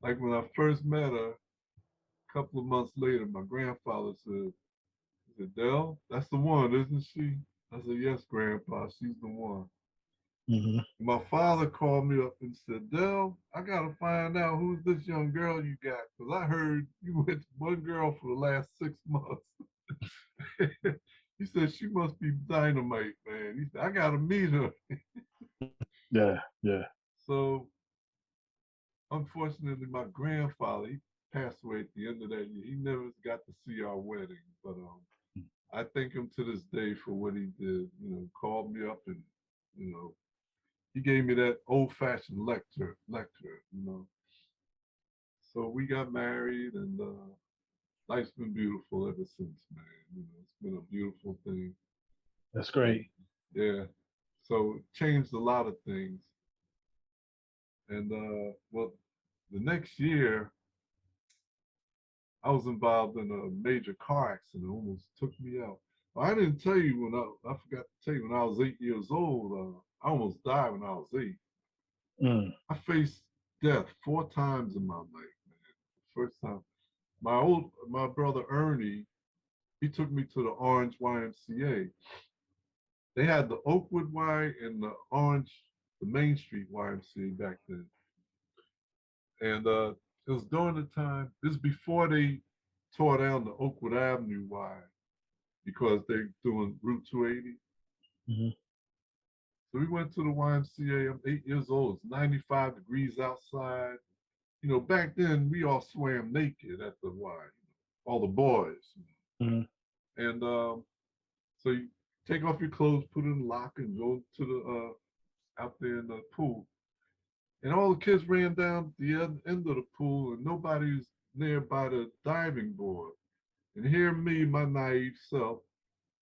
like when I first met her, a couple of months later, my grandfather said, Dell, that's the one, isn't she? I said, yes, Grandpa, she's the one. Mm-hmm. My father called me up and said, Dell, I got to find out who's this young girl you got, because I heard you went to one girl for the last 6 months. He said, she must be dynamite, man. He said, I got to meet her. Yeah, yeah. So, unfortunately, my grandfather, he passed away at the end of that year. He never got to see our wedding, but I thank him to this day for what he did. You know, called me up and, you know, he gave me that old-fashioned lecture, you know. So we got married, and life's been beautiful ever since, man. You know, it's been a beautiful thing. That's And great. yeah, so it changed a lot of things. And well, the next year, I was involved in a major car accident, almost took me out. Well, I didn't tell you when I forgot to tell you when I was 8 years old. I almost died when I was 8. Mm. I faced death 4 times in my life, man. First time, my brother Ernie, he took me to the Orange YMCA. They had the Oakwood Y and the Orange, the Main Street YMCA back then. And it was during the time, this is before they tore down the Oakwood Avenue Y because they're doing Route 280. Hmm. So we went to the YMCA. I'm 8 years old. It's 95 degrees outside. You know, back then we all swam naked at the Y, all the boys. Hmm. And so you take off your clothes, put it in the locker, and go to the out there in the pool. And all the kids ran down the end of the pool, and nobody's near by the diving board. And here me, my naive self,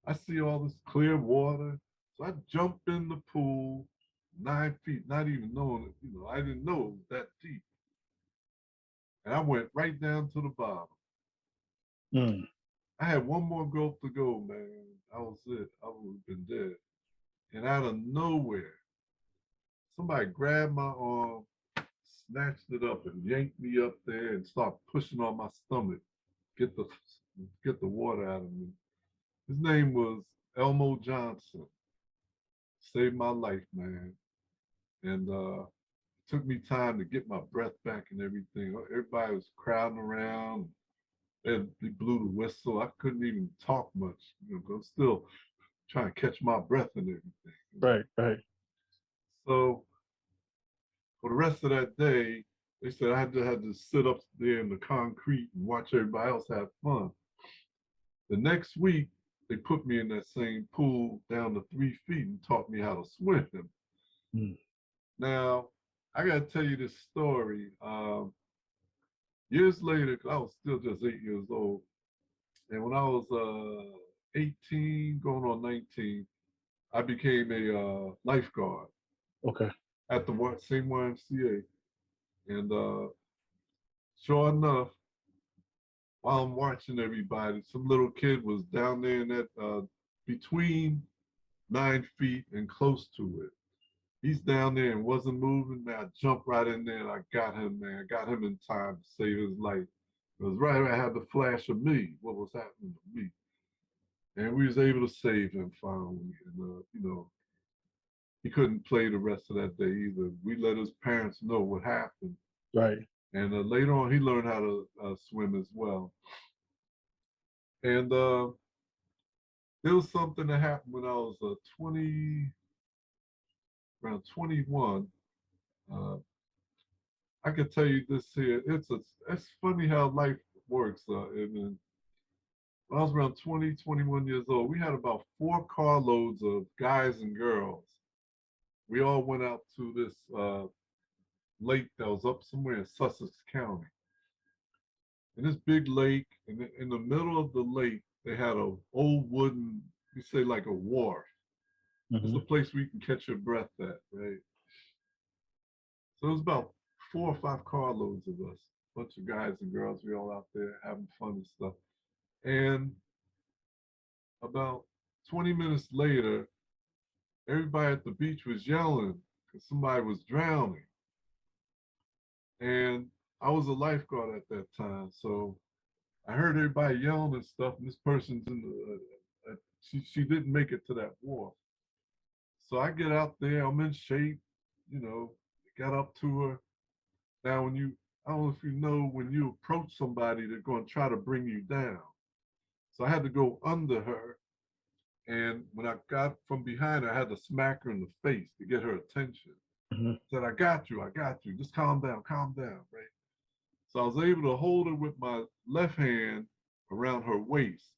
I see all this clear water. So I jump in the pool, 9 feet, not even knowing it. You know, I didn't know it was that deep. And I went right down to the bottom. Mm. I had one more gulp to go, man. I was it. I would have been dead. And out of nowhere, somebody grabbed my arm, snatched it up, and yanked me up there and started pushing on my stomach, get the get the water out of me. His name was Elmo Johnson. Saved my life, man. And it took me time to get my breath back and everything. Everybody was crowding around. They blew the whistle. I couldn't even talk much, you know, 'cause I'm still trying to catch my breath and everything. You know? Right, right. So for the rest of that day, they said I had to sit up there in the concrete and watch everybody else have fun. The next week, they put me in that same pool down to 3 feet and taught me how to swim. Mm. Now, I got to tell you this story. Years later, 'cause I was still just 8 years old, and when I was 18, going on 19, I became a lifeguard Okay. at the same YMCA. And sure enough, while I'm watching everybody, some little kid was down there in that between 9 feet and close to it. He's down there and wasn't moving. Man, I jumped right in there and I got him, man. I got him in time to save his life. It was right where I had the flash of me, what was happening to me. And we was able to save him finally. And, you know, he couldn't play the rest of that day either. We let his parents know what happened. Right. And later on, he learned how to swim as well. And there was something that happened when I was 20, around 21. Uh, I could tell you this here. It's funny how life works. And when I was around 20, 21 years old, we had about 4 carloads of guys and girls. We all went out to this lake that was up somewhere in Essex County. And this big lake, and in the middle of the lake, they had a old wooden, you say like a wharf. It's Hmm. a place where you can catch your breath at, right? So it was about 4 or 5 carloads of us, a bunch of guys and girls. We all out there having fun and stuff. And about 20 minutes later, everybody at the beach was yelling because somebody was drowning. And I was a lifeguard at that time, so I heard everybody yelling and stuff. And this person's in she didn't make it to that wharf. So I get out there, I'm in shape, you know, got up to her. Now, I don't know if you know, when you approach somebody, they're going to try to bring you down. So I had to go under her And when I got from behind her, I had to smack her in the face to get her attention. Mm-hmm. I said, I got you. Just calm down, right? So I was able to hold her with my left hand around her waist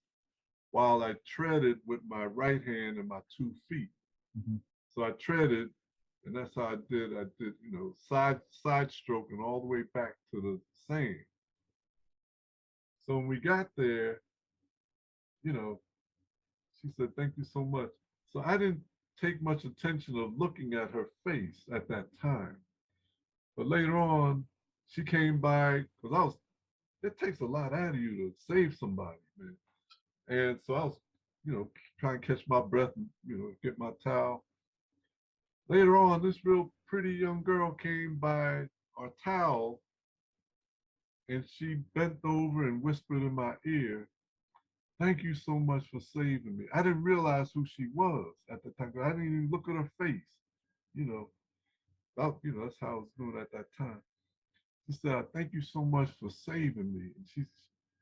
while I treaded with my right hand and my 2 feet. Mm-hmm. So I treaded, and that's how I did. I did, side stroking all the way back to the sand. So when we got there, you know, she said, "Thank you so much." So I didn't take much attention of looking at her face at that time. But later on, she came by because it takes a lot out of you to save somebody, man. And so I was, trying to catch my breath and, get my towel. Later on, this real pretty young girl came by our towel and she bent over and whispered in my ear, "Thank you so much for saving me." I didn't realize who she was at the time. I didn't even look at her face. You know, that's how I was doing at that time. She said, "Thank you so much for saving me." And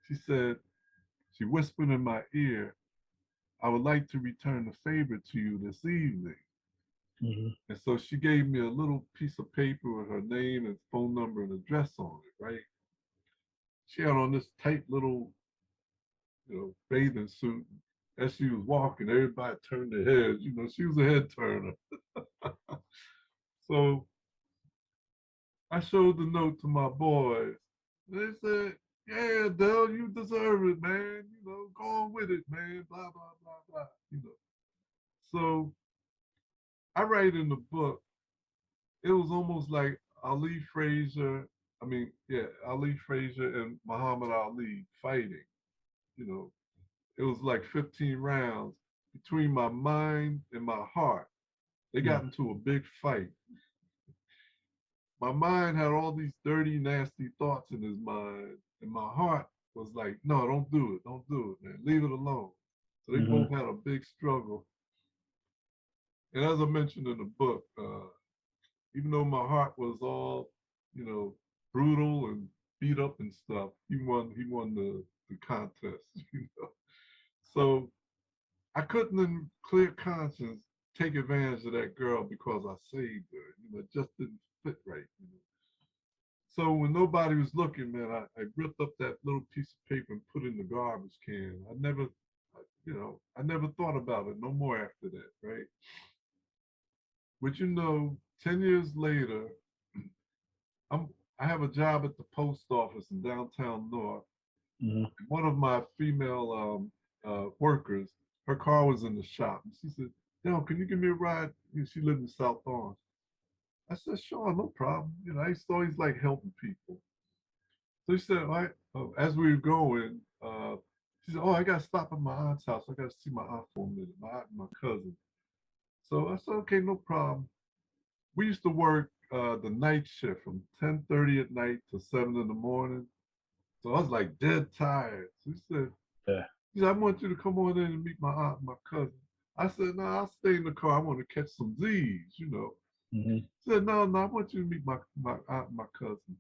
she said, she whispered in my ear, "I would like to return the favor to you this evening." Mm-hmm. And so she gave me a little piece of paper with her name and phone number and address on it, right? She had on this tight little, bathing suit. As she was walking, everybody turned their heads. She was a head turner. So I showed the note to my boys. They said, "Yeah, Dell, you deserve it, man. Go on with it, man. Blah, blah, blah, blah. So I write in the book, it was almost like Ali Frazier, Ali Frazier and Muhammad Ali fighting. You know, it was like 15 rounds between my mind and my heart. They got into a big fight. My mind had all these dirty, nasty thoughts in his mind, and my heart was like, "No, don't do it, man. Leave it alone." So they Mm-hmm. both had a big struggle. And as I mentioned in the book, even though my heart was all, you know, brutal and beat up and stuff, he won the contest, So I couldn't in clear conscience take advantage of that girl because I saved her. It just didn't fit right. So when nobody was looking, man, I ripped up that little piece of paper and put it in the garbage can. I never thought about it no more after that, right? But 10 years later, I'm I have a job at the post office in downtown North. Mm-hmm. One of my female workers, her car was in the shop, and she said, "Yo, can you give me a ride?" She lived in South Orange. I said, "Sure, no problem." I used to always like helping people. So she said, "All right." As we were going, she said, "Oh, I got to stop at my aunt's house. I got to see my aunt for a minute, my aunt and my cousin." So I said, "Okay, no problem." We used to work the night shift from 10:30 at night to 7 in the morning. So I was like dead tired. So Yeah. she said, "I want you to come on in and meet my aunt and my cousin." I said, "No, I'll stay in the car. I want to catch some Z's. Mm-hmm. She said, "No, no, I want you to meet my aunt and my cousin."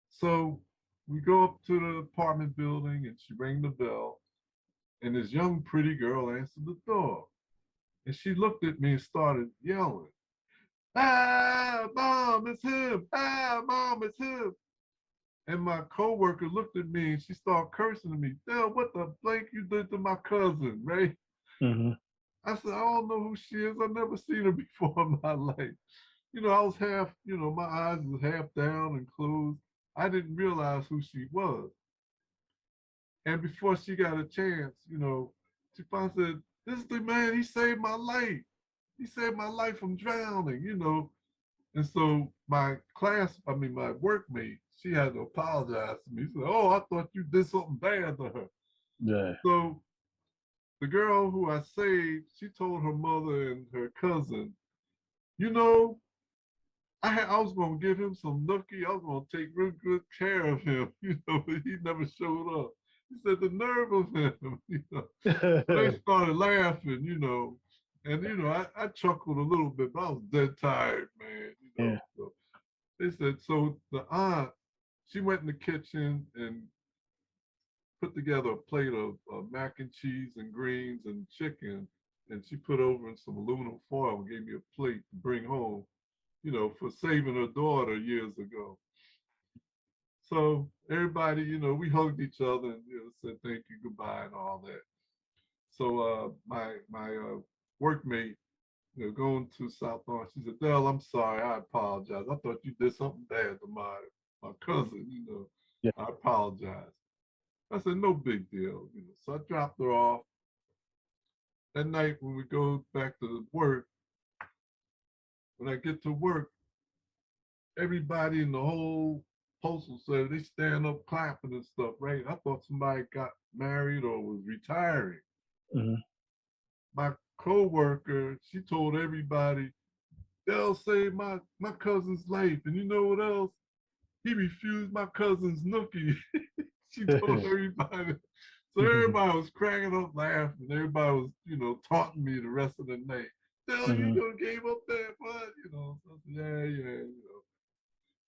So we go up to the apartment building and she rang the bell. And this young, pretty girl answered the door. And she looked at me and started yelling, "Ah, Mom, it's him. Ah, Mom, it's him." And my coworker looked at me and she started cursing at me. "Dell, what the blank you did to my cousin, right?" Mm-hmm. I said, "I don't know who she is. I've never seen her before in my life." I was half, my eyes was half down and closed. I didn't realize who she was. And before she got a chance, she finally said, "This is the man, he saved my life. He saved my life from drowning." And so my workmate, she had to apologize to me. She said, "Oh, I thought you did something bad to her." Yeah. So the girl who I saved, she told her mother and her cousin, you know, I was gonna give him some nookie. I was gonna take real good care of him, but he never showed up. He said the nerve of him. So they started laughing. And I chuckled a little bit, but I was dead tired, man. Yeah. So they said, so the aunt, she went in the kitchen and put together a plate of mac and cheese and greens and chicken, and she put over in some aluminum foil and gave me a plate to bring home, for saving her daughter years ago. So everybody, we hugged each other and said thank you, goodbye, and all that. So my workmate, going to South Orange, she said, Dell, I'm sorry, I apologize. I thought you did something bad to my cousin, Yeah. I apologize. I said, no big deal, So I dropped her off. That night when we go back to work, when I get to work, everybody in the whole postal service, they stand up clapping and stuff, right? I thought somebody got married or was retiring. Mm-hmm. My co-worker, she told everybody, they'll save my cousin's life. And you know what else? He refused my cousin's nookie. She told everybody. So everybody was cracking up laughing. Everybody was, taunting me the rest of the night. Dell, you gonna gave up that what? So I said, yeah.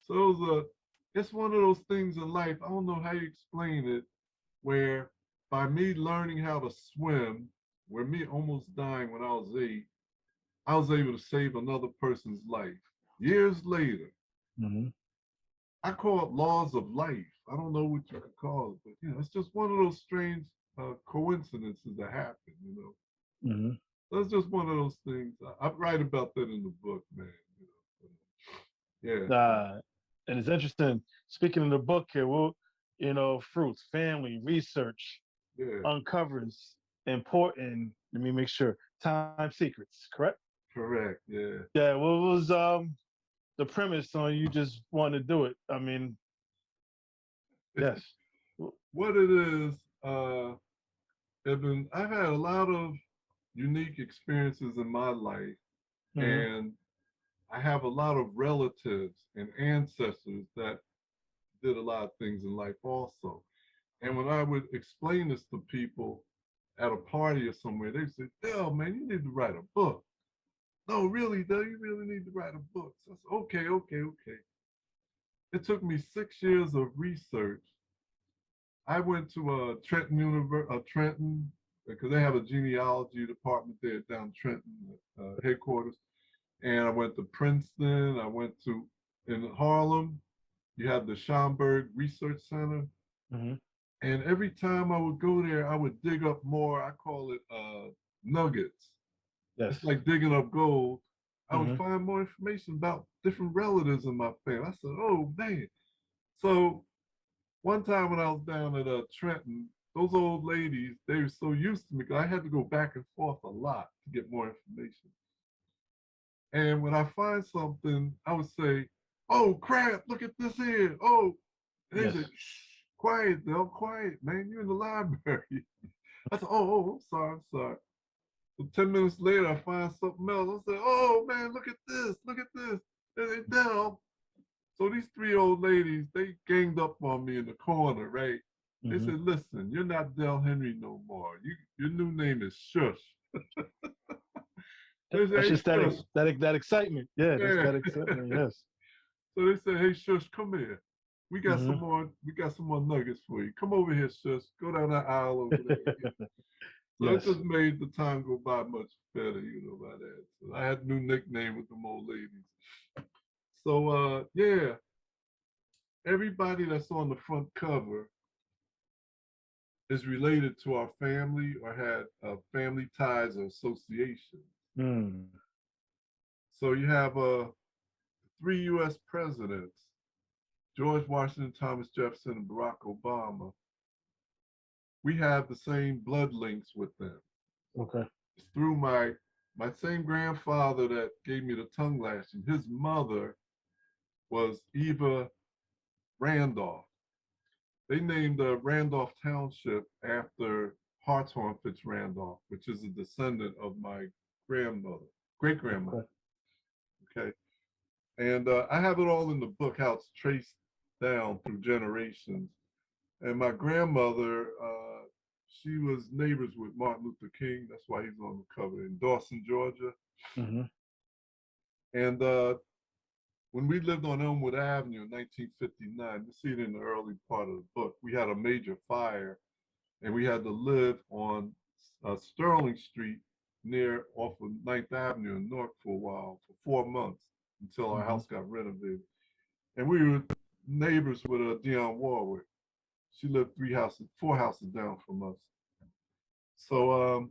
So it was it's one of those things in life. I don't know how you explain it, where by me learning how to swim, where me almost dying when I was 8, I was able to save another person's life. Years later, Mm-hmm. I call it laws of life. I don't know what you could call it, but it's just one of those strange coincidences that happen. Mm-hmm. That's just one of those things. I write about that in the book, man. Yeah, And it's interesting. Speaking of the book here, fruits, family, research yeah, uncovers important. Let me make sure. Time secrets, correct? correct. Yeah. Yeah. What was the premise on you just want to do it? I mean, yes. What it is, Evan, I've had a lot of unique experiences in my life, Mm-hmm. and I have a lot of relatives and ancestors that did a lot of things in life also. And when I would explain this to people at a party or somewhere, they say, Dell, man, you need to write a book. No, really, Dell, you really need to write a book. So I said, okay. It took me 6 years of research. I went to Trenton, because they have a genealogy department there down Trenton headquarters. And I went to Princeton. I went to, in Harlem, you have the Schomburg Research Center. Mm-hmm. And every time I would go there, I would dig up more, I call it nuggets. Yes. It's like digging up gold. I would Mm-hmm. find more information about different relatives in my family. I said, oh, man. So one time when I was down at Trenton, those old ladies, they were so used to me because I had to go back and forth a lot to get more information. And when I find something, I would say, oh, crap, look at this here. Oh, and they Yes. said, shh, quiet, Dell, quiet, man, you're in the library. I said, oh, I'm sorry. So 10 minutes later, I find something else. I said, oh, man, look at this. And they, Dell. So these 3 old ladies, they ganged up on me in the corner, right? They Mm-hmm. said, listen, you're not Dell Henry no more. Your new name is Shush. They said, That's hey, just that Shush. that excitement. Yeah, that's Yeah. that excitement. Yes. So they said, hey, Shush, come here. Mm-hmm. We got some more nuggets for you. Come over here, Shush. Go down that aisle over there. So it Yes. just made the time go by much better, by that. So I had a new nickname with them old ladies. So yeah, everybody that's on the front cover is related to our family or had family ties or associations. Mm. So you have 3 U.S. presidents, George Washington, Thomas Jefferson, and Barack Obama. We have the same blood links with them. Okay. It's through my same grandfather that gave me the tongue lashing. His mother was Eva Randolph. They named Randolph Township after Hartshorn Fitz Randolph, which is a descendant of my grandmother, great grandmother. Okay. Okay. And I have it all in the book, how it's traced down through generations. And my grandmother, she was neighbors with Martin Luther King. That's why he's on the cover in Dawson, Georgia. Mm-hmm. And when we lived on Elmwood Avenue in 1959, you see it in the early part of the book, we had a major fire and we had to live on Sterling Street near off of 9th Avenue in Newark for a while, for 4 months until our Mm-hmm. house got renovated. And we were neighbors with Dionne Warwick. She lived 4 houses down from us. So,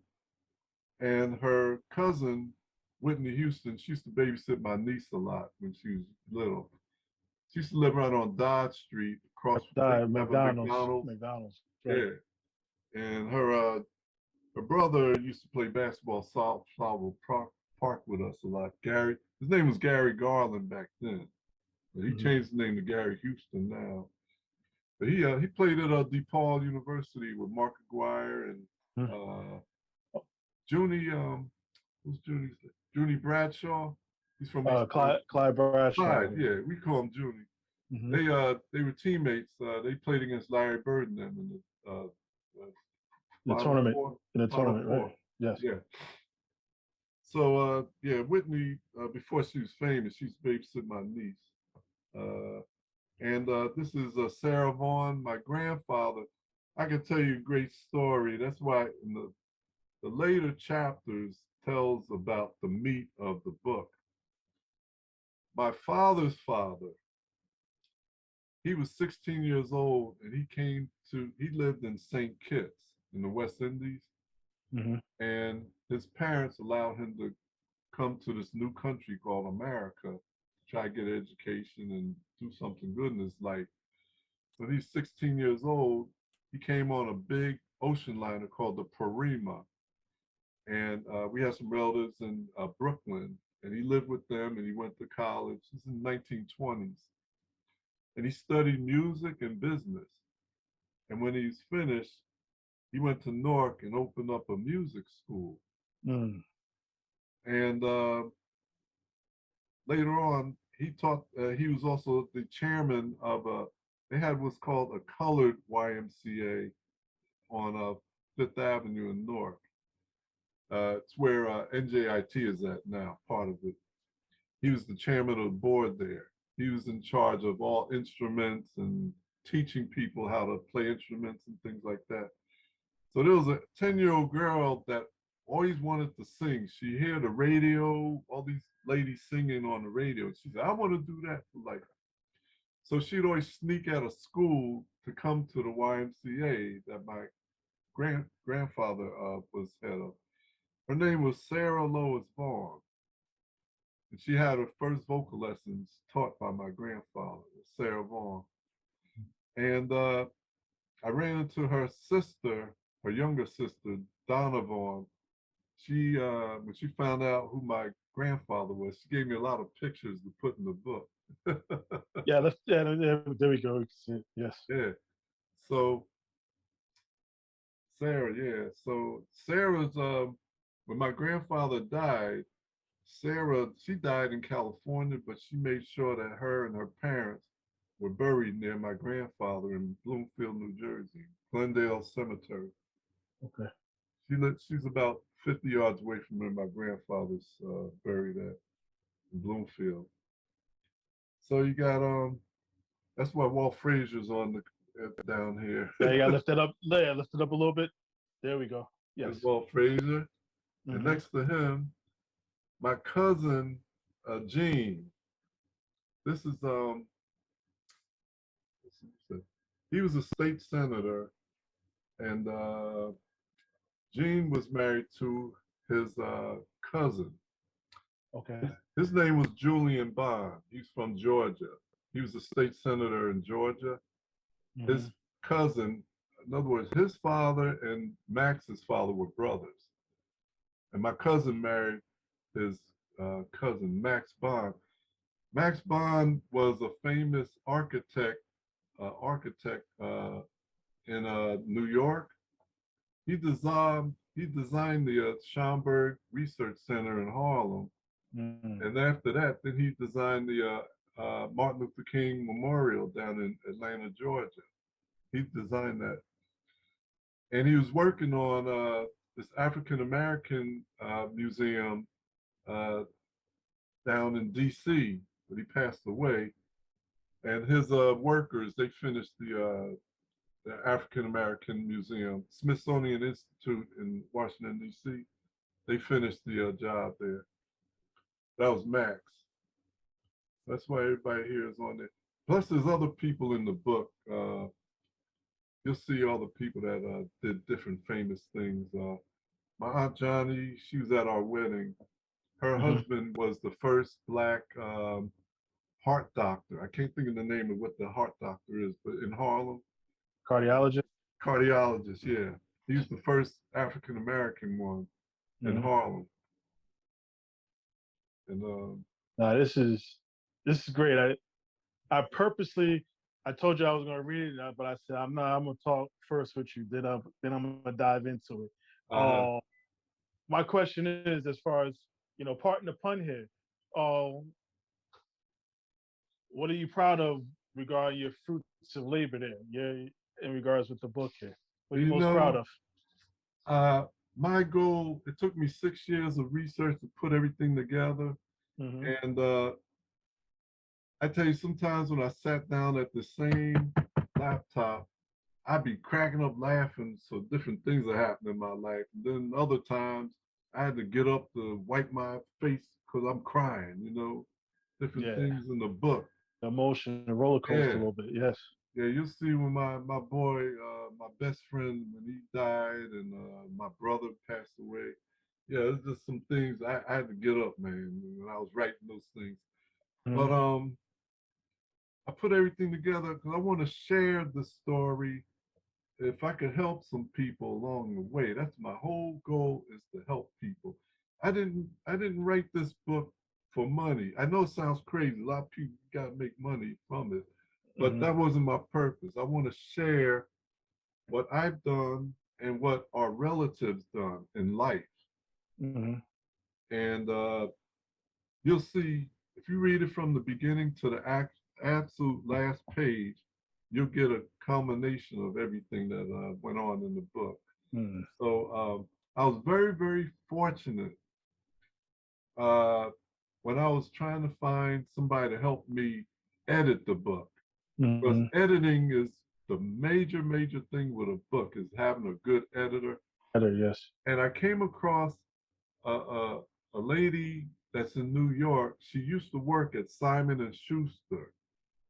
and her cousin, Whitney Houston, she used to babysit my niece a lot when she was little. She used to live right on Dodge Street, across from McDonald's. McDonald's, right? Yeah. And her brother used to play basketball Salvo Park with us a lot. Gary, his name was Gary Garland back then, but he Mm-hmm. changed the name to Gary Houston now. But he played at DePaul University with Mark Aguirre and Junie. Who's Junie's name? Junie Bradshaw. He's from East Clyde Bradshaw. Clyde, yeah, we call him Junie. Mm-hmm. They were teammates. They played against Larry Bird and them in The tournament. In the tournament, right? Yes. Yeah. So yeah, Whitney, before she was famous, she used to babysit my niece. And this is Sarah Vaughn, my grandfather. I can tell you a great story. That's why in the later chapters tells about the meat of the book. My father's father, he was 16 years old, and he lived in St. Kitts in the West Indies. Mm-hmm. And his parents allowed him to come to this new country called America to try to get an education and do something good in his life. When he's 16 years old, he came on a big ocean liner called the Parima. And we had some relatives in Brooklyn, and he lived with them, and he went to college. This is in the 1920s. And he studied music and business. And when he's finished, he went to Newark and opened up a music school. Mm. And later on, he taught. He was also the chairman of they had what's called a colored YMCA on Fifth Avenue in Newark. It's where NJIT is at now, part of it. He was the chairman of the board there. He was in charge of all instruments and teaching people how to play instruments and things like that. So there was a 10-year-old girl that always wanted to sing. She heard the radio, all these ladies singing on the radio. She said, I want to do that for life. So she'd always sneak out of school to come to the YMCA that my grandfather was head of. Her name was Sarah Lois Vaughn. And she had her first vocal lessons taught by my grandfather, Sarah Vaughn. And I ran into her sister, her younger sister, Donna Vaughn. She, when she found out who my grandfather was, she gave me a lot of pictures to put in the book. Yeah, there we go. Yes. Yeah. So Sarah, yeah. So Sarah's, when my grandfather died, Sarah, she died in California, but she made sure that her and her parents were buried near my grandfather in Bloomfield, New Jersey, Glendale Cemetery. Okay. She's about 50 yards away from where my grandfather's buried at in Bloomfield. So you got that's why Walt Frazier's on the down here. Yeah, you gotta lift it up. Yeah, lift it up a little bit. There we go. Yes. There's Walt Frazier. Mm-hmm. And next to him, my cousin Gene. This is he was a state senator, and Gene was married to his cousin. Okay. His name was Julian Bond. He's from Georgia. He was a state senator in Georgia. Mm-hmm. His cousin, in other words, his father and Max's father were brothers. And my cousin married his cousin, Max Bond. Max Bond was a famous architect in New York. He designed the Schomburg Research Center in Harlem. Mm-hmm. And after that, then he designed the Martin Luther King Memorial down in Atlanta, Georgia. He designed that. And he was working on this African American museum down in DC, but he passed away. And his workers, they finished the the African American Museum, Smithsonian Institute in Washington, D.C. They finished the job there. That was Max. That's why everybody here is on it. Plus, there's other people in the book. You'll see all the people that did different famous things. My Aunt Johnny, she was at our wedding. Her Hmm. husband was the first black heart doctor. I can't think of the name of what the heart doctor is, but in Harlem, Cardiologist. cardiologist, yeah. He's the first African American one in Hmm. Harlem. And Now this is great. I purposely I told you I was gonna read it, but I said I'm not. I'm gonna talk first with you. Then I'm gonna dive into it. uh, My question is, as far as pardon the pun here. Uh, what are you proud of regarding your fruits of labor there? Yeah, in regards with the book here. What are you you most proud know, of? uh, my goal, it took me 6 years of research to put everything together. Hmm. And I tell you, sometimes when I sat down at the same laptop, I'd be cracking up laughing. So different things are happening in my life. And then other times I had to get up to wipe my face because I'm crying, different Yeah, things in the book. the emotion, the roller coaster a Yeah. little bit. Yes. Yeah, you'll see when my boy, my best friend, when he died and my brother passed away. Yeah, it's just some things I had to get up, man, when I was writing those things. But Hmm. I put everything together because I want to share the story. If I could help some people along the way, that's my whole goal, is to help people. I didn't write this book for money. I know it sounds crazy. A lot of people got to make money from it, but Hmm. that wasn't my purpose. I want to share what I've done and what our relatives done in life. Hmm. And you'll see, if you read it from the beginning to the absolute last page, you'll get a culmination of everything that went on in the book. Hmm. So I was very, very fortunate uh, when I was trying to find somebody to help me edit the book. Because Hmm. editing is the major, major thing with a book, is having a good editor. Better, yes. And I came across a lady that's in New York. She used to work at Simon and Schuster,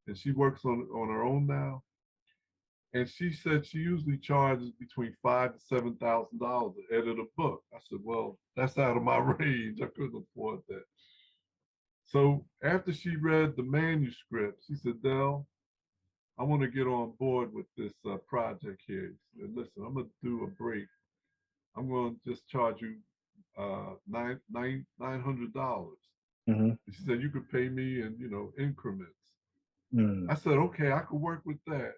and she works on her own now. And she said she usually charges between $5,000 to $7,000 to edit a book. I said, well, that's out of my range. I couldn't afford that. So after she read the manuscript, she said, Dell, I want to get on board with this project here. She said, listen, I'm going to do a break. I'm going to just charge you $900. Hmm. She said, you could pay me in, increments. Hmm. I said, okay, I could work with that.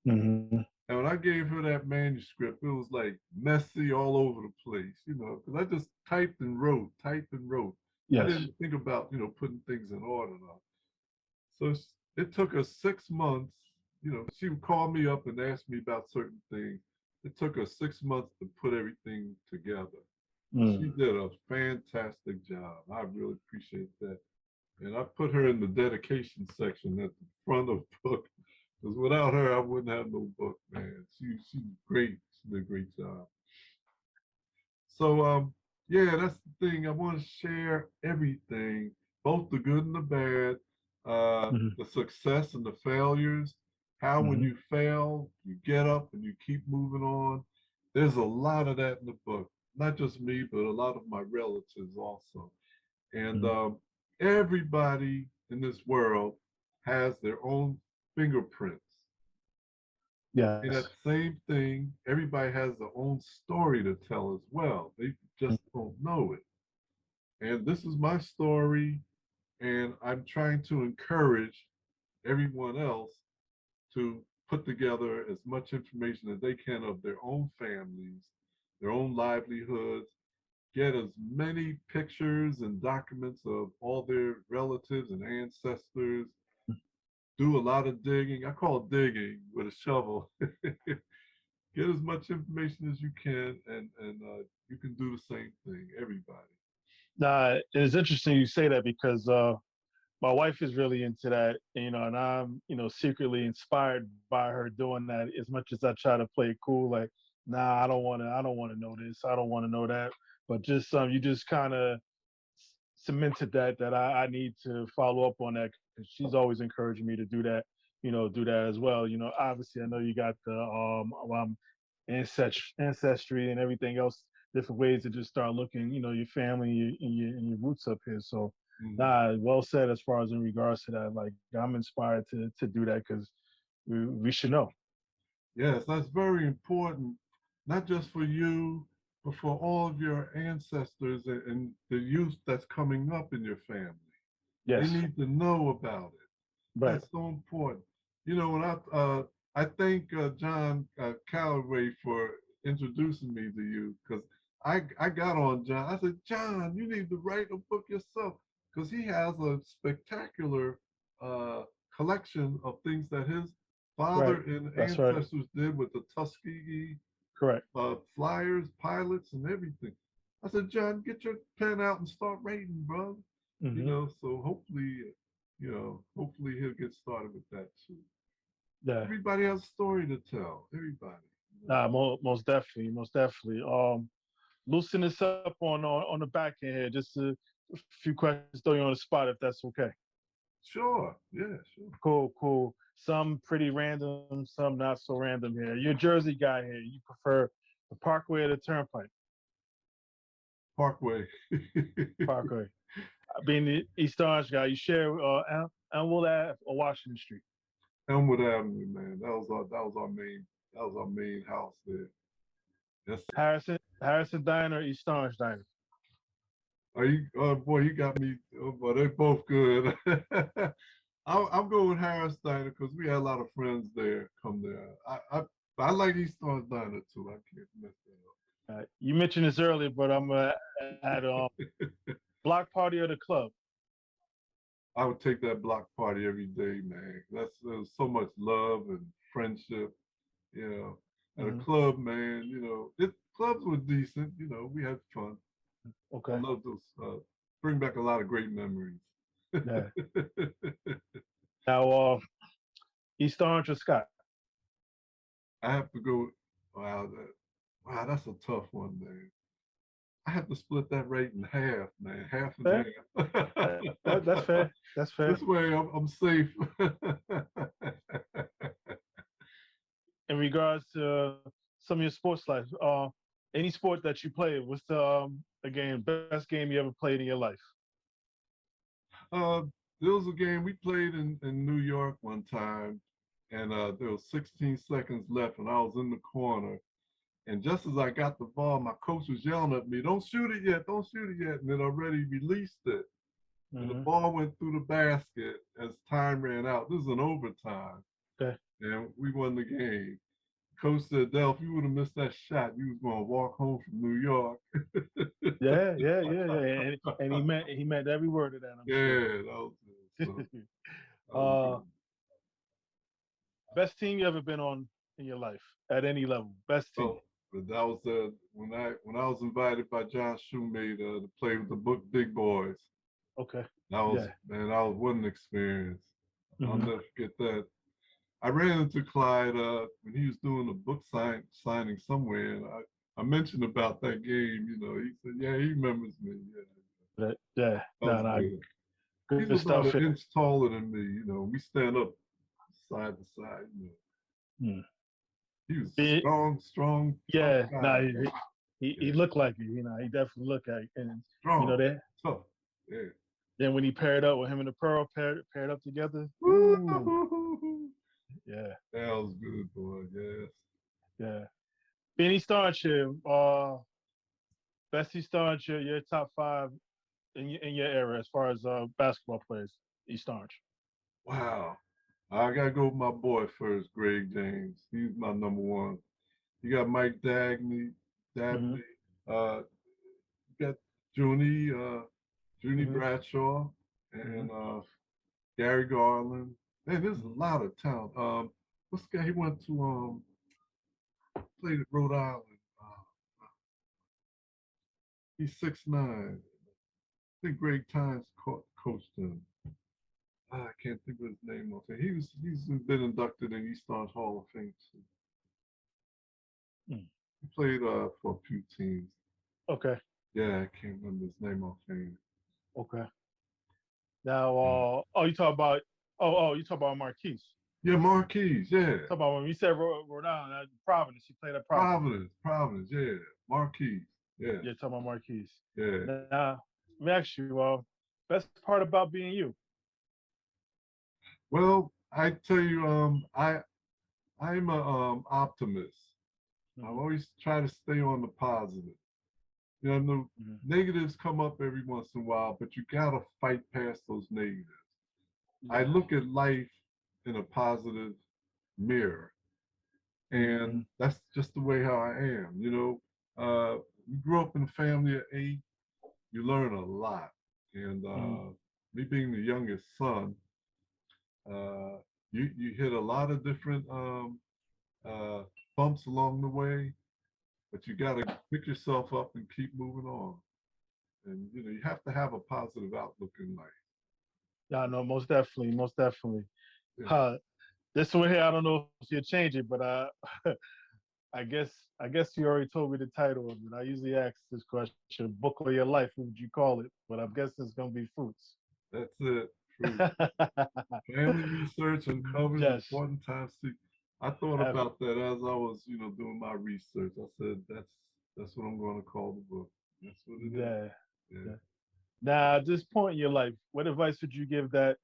Hmm. And when I gave her that manuscript, it was like messy all over the place, because I just typed and wrote, typed and wrote. I Yes. didn't think about, putting things in order now. So it took us 6 months. She would call me up and ask me about certain things. It took us 6 months to put everything together. She Mm. did a fantastic job. I really appreciate that. And I put her in the dedication section at the front of the book, because without her, I wouldn't have no book, man. She's great. She did a great job. So yeah, that's the thing. I want to share everything, both the good and the bad, Hmm. the success and the failures. How when Hmm. you fail, you get up and you keep moving on. There's a lot of that in the book. Not just me, but a lot of my relatives also. And Hmm. everybody in this world has their own fingerprints. And Yes. that same thing, everybody has their own story to tell as well. They just don't know it. And this is my story, and I'm trying to encourage everyone else to put together as much information as they can of their own families, their own livelihoods, get as many pictures and documents of all their relatives and ancestors, do a lot of digging. I call it digging with a shovel. Get as much information as you can, and you can do the same thing, everybody. It's interesting you say that because my wife is really into that, and I'm, secretly inspired by her doing that. As much as I try to play it cool, like, nah, I don't want to know this, I don't want to know that. But just you just kind of cemented that I need to follow up on that because she's always encouraging me to do that, do that as well. Obviously, I know you got the ancestry and everything else, different ways to just start looking, your family and your roots up here. So, Mhm. nah, well said as far as in regards to that. Like, I'm inspired to do that because we should know. Yes, that's very important, not just for you, but for all of your ancestors and the youth that's coming up in your family. They Yes, need to know about it. right, That's so important. When I thank John Calloway for introducing me to you because I got on John. I said, John, you need to write a book yourself because he has a spectacular uh, collection of things that his right. father and That's right. ancestors did with the Tuskegee Correct. flyers, pilots, and everything. I said, John, get your pen out and start writing, bro. Hmm. So hopefully he'll get started with that too. Yeah. Everybody has a story to tell. Everybody. Nah, most definitely, most definitely. Loosen this up on the back end here. Just a few questions, throw you on the spot if that's okay. Sure. Yeah, sure. Cool, cool. Some pretty random, some not so random here. You're a Jersey guy here. You prefer the Parkway or the Turnpike? Parkway. Parkway. Being the East Orange guy, you share Elmwood Ave or Washington Street? Elmwood Avenue, man. That was our main house there. Yes. Harrison Diner or East Orange Diner? Are you? Oh boy, you got me. Oh boy, they're both good. I'll go with Harris Diner because we had a lot of friends there come there. I like East Orange Diner too. I can't mess You mentioned this earlier, but I'm at that up. block party or the club. I would take that block party every day, man. There's so much love and friendship, you know. At a Hmm. club, man, clubs were decent, we had fun. I Okay. love those, bring back a lot of great memories. Yeah. Now, East Orange or Scott? I have to go, wow, that's a tough one, man. I have to split that rate in half, man, half and Fair. That's half. fair. That's fair. This way I'm safe. In regards to some of your sports life, any sport that you play, what's the again best game you ever played in your life? Uh, there was a game we played in New York one time, and there was 16 seconds left, and I was in the corner. And just as I got the ball, my coach was yelling at me, "Don't shoot it yet! Don't shoot it yet!" And then already released it, and the Hmm. ball went through the basket as time ran out. This is an overtime, Okay. and we won the game. Coach said, "Dell, if you would have missed that shot, you was going to walk home from New York." Yeah, yeah, yeah, yeah. And he meant every word of that, I'm sure. Yeah, that was good. So that was uh, good. best team you ever been on in your life at any level? Best team. Oh, but that was when I was invited by John Shoemate to play with the book Big Boys. Okay. Yeah. That was what an experience. I'll Hmm. never forget that. I ran into Clyde when he was doing a book signing somewhere, and I mentioned about that game. He said, "Yeah, he remembers me." Yeah, Yeah. that No, was no. good. Good He's about stuff an here. inch taller than me. We stand up side to side. Mm. He was a Be- strong, strong, tough yeah. No, guy. he Yeah, looked like it. He definitely looked like it. And strong, that. tough. Yeah. Then when he paired up with him and the Pearl paired up together. Ooh. Woo! Yeah. That was good, boy. Yes. Yeah. Benny Starcher, Bessie Starcher, your top five in your era as far as basketball players. East Orange. Wow. I gotta go with my boy first, Greg James. He's my number one. You got Mike Hmm. Dabney. You got Junie Hmm. Bradshaw, Hmm. and Gary Garland. Man, there's a lot of talent. What's the guy? He went to played at Rhode Island. He's 6'9". I think Greg Tynes coached him. I can't think of his name off. He's been inducted in East Orange Hall of Fame. So Mm. he played for a few teams. Okay. Yeah, I can't remember his name offhand. Okay. Now, Mm. you talk about, you talk about Marquise. Yeah, Marquise. Yeah, Talk about when you said Rhode Island, Providence. He played at Providence. Providence. Yeah, Marquise. Yeah, Yeah, talking about Marquise. yeah. Now, let me ask you, best part about being you. Well, I tell you, I'm a optimist. I Hmm. always try to stay on the positive. You know, Hmm. the negatives come up every once in a while, but you gotta fight past those negatives. I Yeah. look at life in a positive mirror, Hmm. and that's just the way how I am. We grew up in a family of 8. You learn a lot, and Hmm. me being the youngest son, uh, you hit a lot of different uh, bumps along the way, but you got to pick yourself up and keep moving on. And you have to have a positive outlook in life. Yeah, no, most definitely, most definitely. Yeah. Uh, this one here, I don't know if you'll change it, but I guess you already told me the title of it. I usually ask this question: "Book of your life, what would you call it?" But I'm guessing it's gonna be Fruits. That's it. Fruit. Family research uncovers Yes, important time seek. I thought have it. about that as I was, doing my research. I said that's what I'm going to call the book. That's what it is. Yeah, Yeah. yeah. Now, at this point in your life, what advice would you give that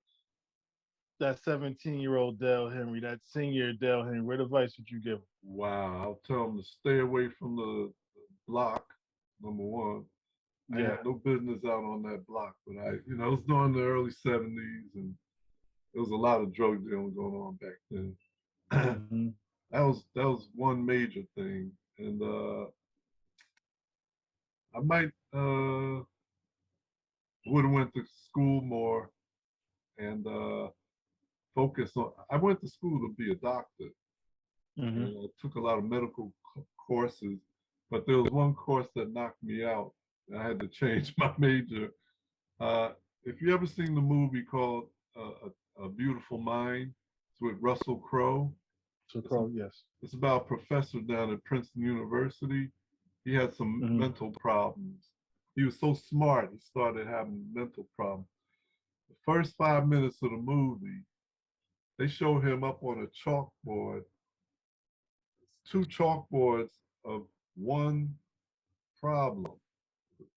17-year-old Dell Henry, that senior Dell Henry? What advice would you give? Wow. I'll tell them to stay away from the block. Number one. I Yeah. had no business out on that block, but it was during the early '70s, and there was a lot of drug dealing going on back then. Hmm. that was one major thing, and I might would have went to school more and focus on. I went to school to be a doctor, Hmm. and I took a lot of medical courses, but there was one course that knocked me out. And I had to change my major. Uh, if you ever seen the movie called A Beautiful Mind, it's with Russell Crowe. So, It's, a, Crow, yes. it's about a professor down at Princeton University. He had some Hmm. mental problems. He was so smart, he started having mental problems. The first 5 minutes of the movie, they show him up on a chalkboard. It's two chalkboards of one problem.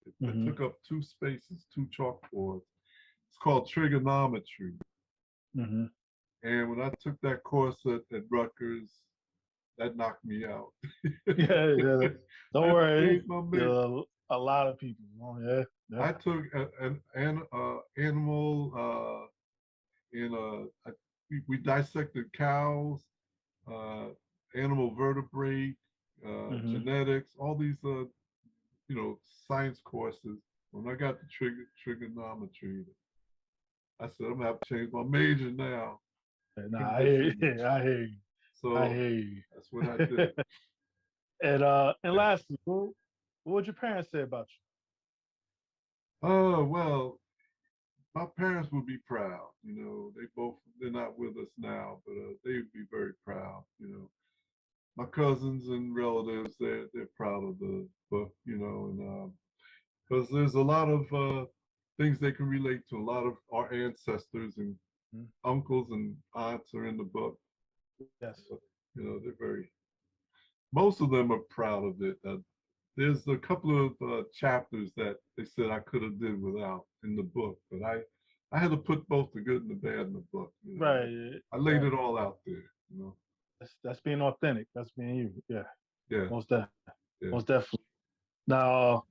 It Hmm. took up two spaces, two chalkboards. It's called trigonometry. Hmm. And when I took that course at Rutgers, that knocked me out. Yeah, yeah. I Don't had to worry. change my There major. are a lot of people. Oh, yeah, yeah. I took an animal in we dissected cows, uh, animal vertebrate, Hmm. genetics, all these science courses. When I got to trigonometry, I said I'm gonna have to change my major now. Nah, Couldn't I get hear through you. it. I hear you. I So hear you. that's what I did. And lastly, what would your parents say about Oh well, my parents would be proud. They're not with us now, but they would be very proud. My cousins and relatives, they're proud of the book. And because there's a lot of things they can relate to. A lot of our ancestors and you? uncles and aunts are in the book. Yes. But, they're most of them are proud of it. There's a couple of chapters that they said I could have did without in the book, but I had to put both the good and the bad in the book. Right. I laid Right. it all out there. You know. That's being authentic. That's being you. Yeah. Yeah, Most definitely. yeah, Most definitely. Now,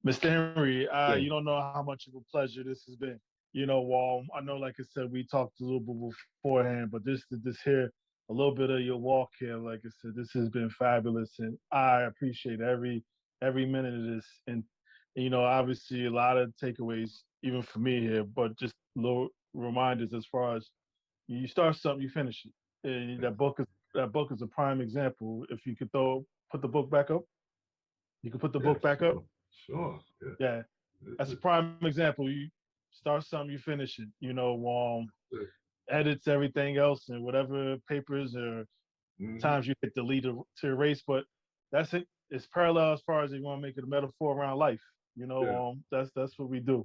Mr. Henry, yeah. you don't know how much of a pleasure this has been. I know, like I said, we talked a little bit beforehand, but this here, a little bit of your walk here, like I said, this has been fabulous, and I appreciate every minute of this. And obviously, a lot of takeaways, even for me here, but just little reminders as far as you start something, you finish it. And Yes, that book is a prime example. If you could put the book back up, you could put the yeah, book back up. sure, sure. Yeah, Yeah, it that's a is. prime example. You start something, you finish it. That's Edits everything else and whatever papers or hmm times you hit delete to erase, but that's it. It's parallel as far as you want to make it a metaphor around life. Yeah, That's what we do.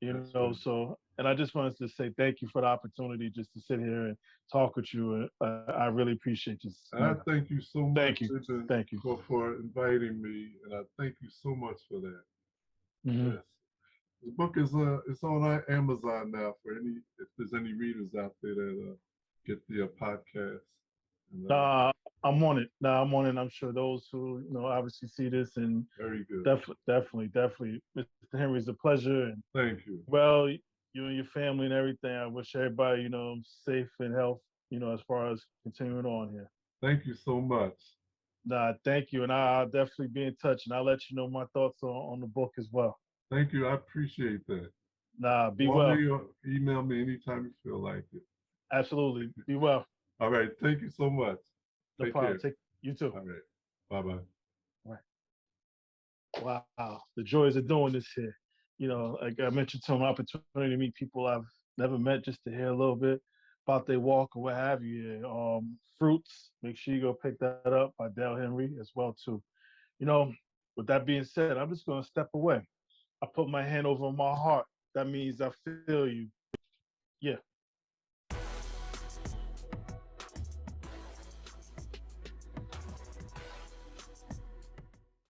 that's right. So and I just wanted to say thank you for the opportunity just to sit here and talk with you. I really appreciate this, And I man. thank you so much, Thank you, Ruben, thank you. for inviting me, and I thank you so much for that. Hmm. Yes. The book is it's on Amazon now for any if there's any readers out there that get the podcast. And Uh, I'm on it. Now I'm on it. I'm sure those who obviously see this and very good. definitely, Mr. Henry, it's a pleasure. And Thank you. well, you and your family and everything. I wish everybody, safe and health, as far as continuing on here. Thank you so much. Nah, thank you. And I'll definitely be in touch and I'll let you know my thoughts on the book as well. Thank you. I appreciate that. Nah, be Call well. me or email me anytime you feel like it. Absolutely. Be well. All right. Thank you so much. No Take problem. care. Take you too. All right. Bye bye. Right. Wow. The joys of doing this here. Like I mentioned to an opportunity to meet people I've never met just to hear a little bit about their walk or what have you. Here. Fruits. Make sure you go pick that up by Dell Henry as well too. You know, with that being said, I'm just gonna step away. I put my hand over my heart. That means I feel you. Yeah.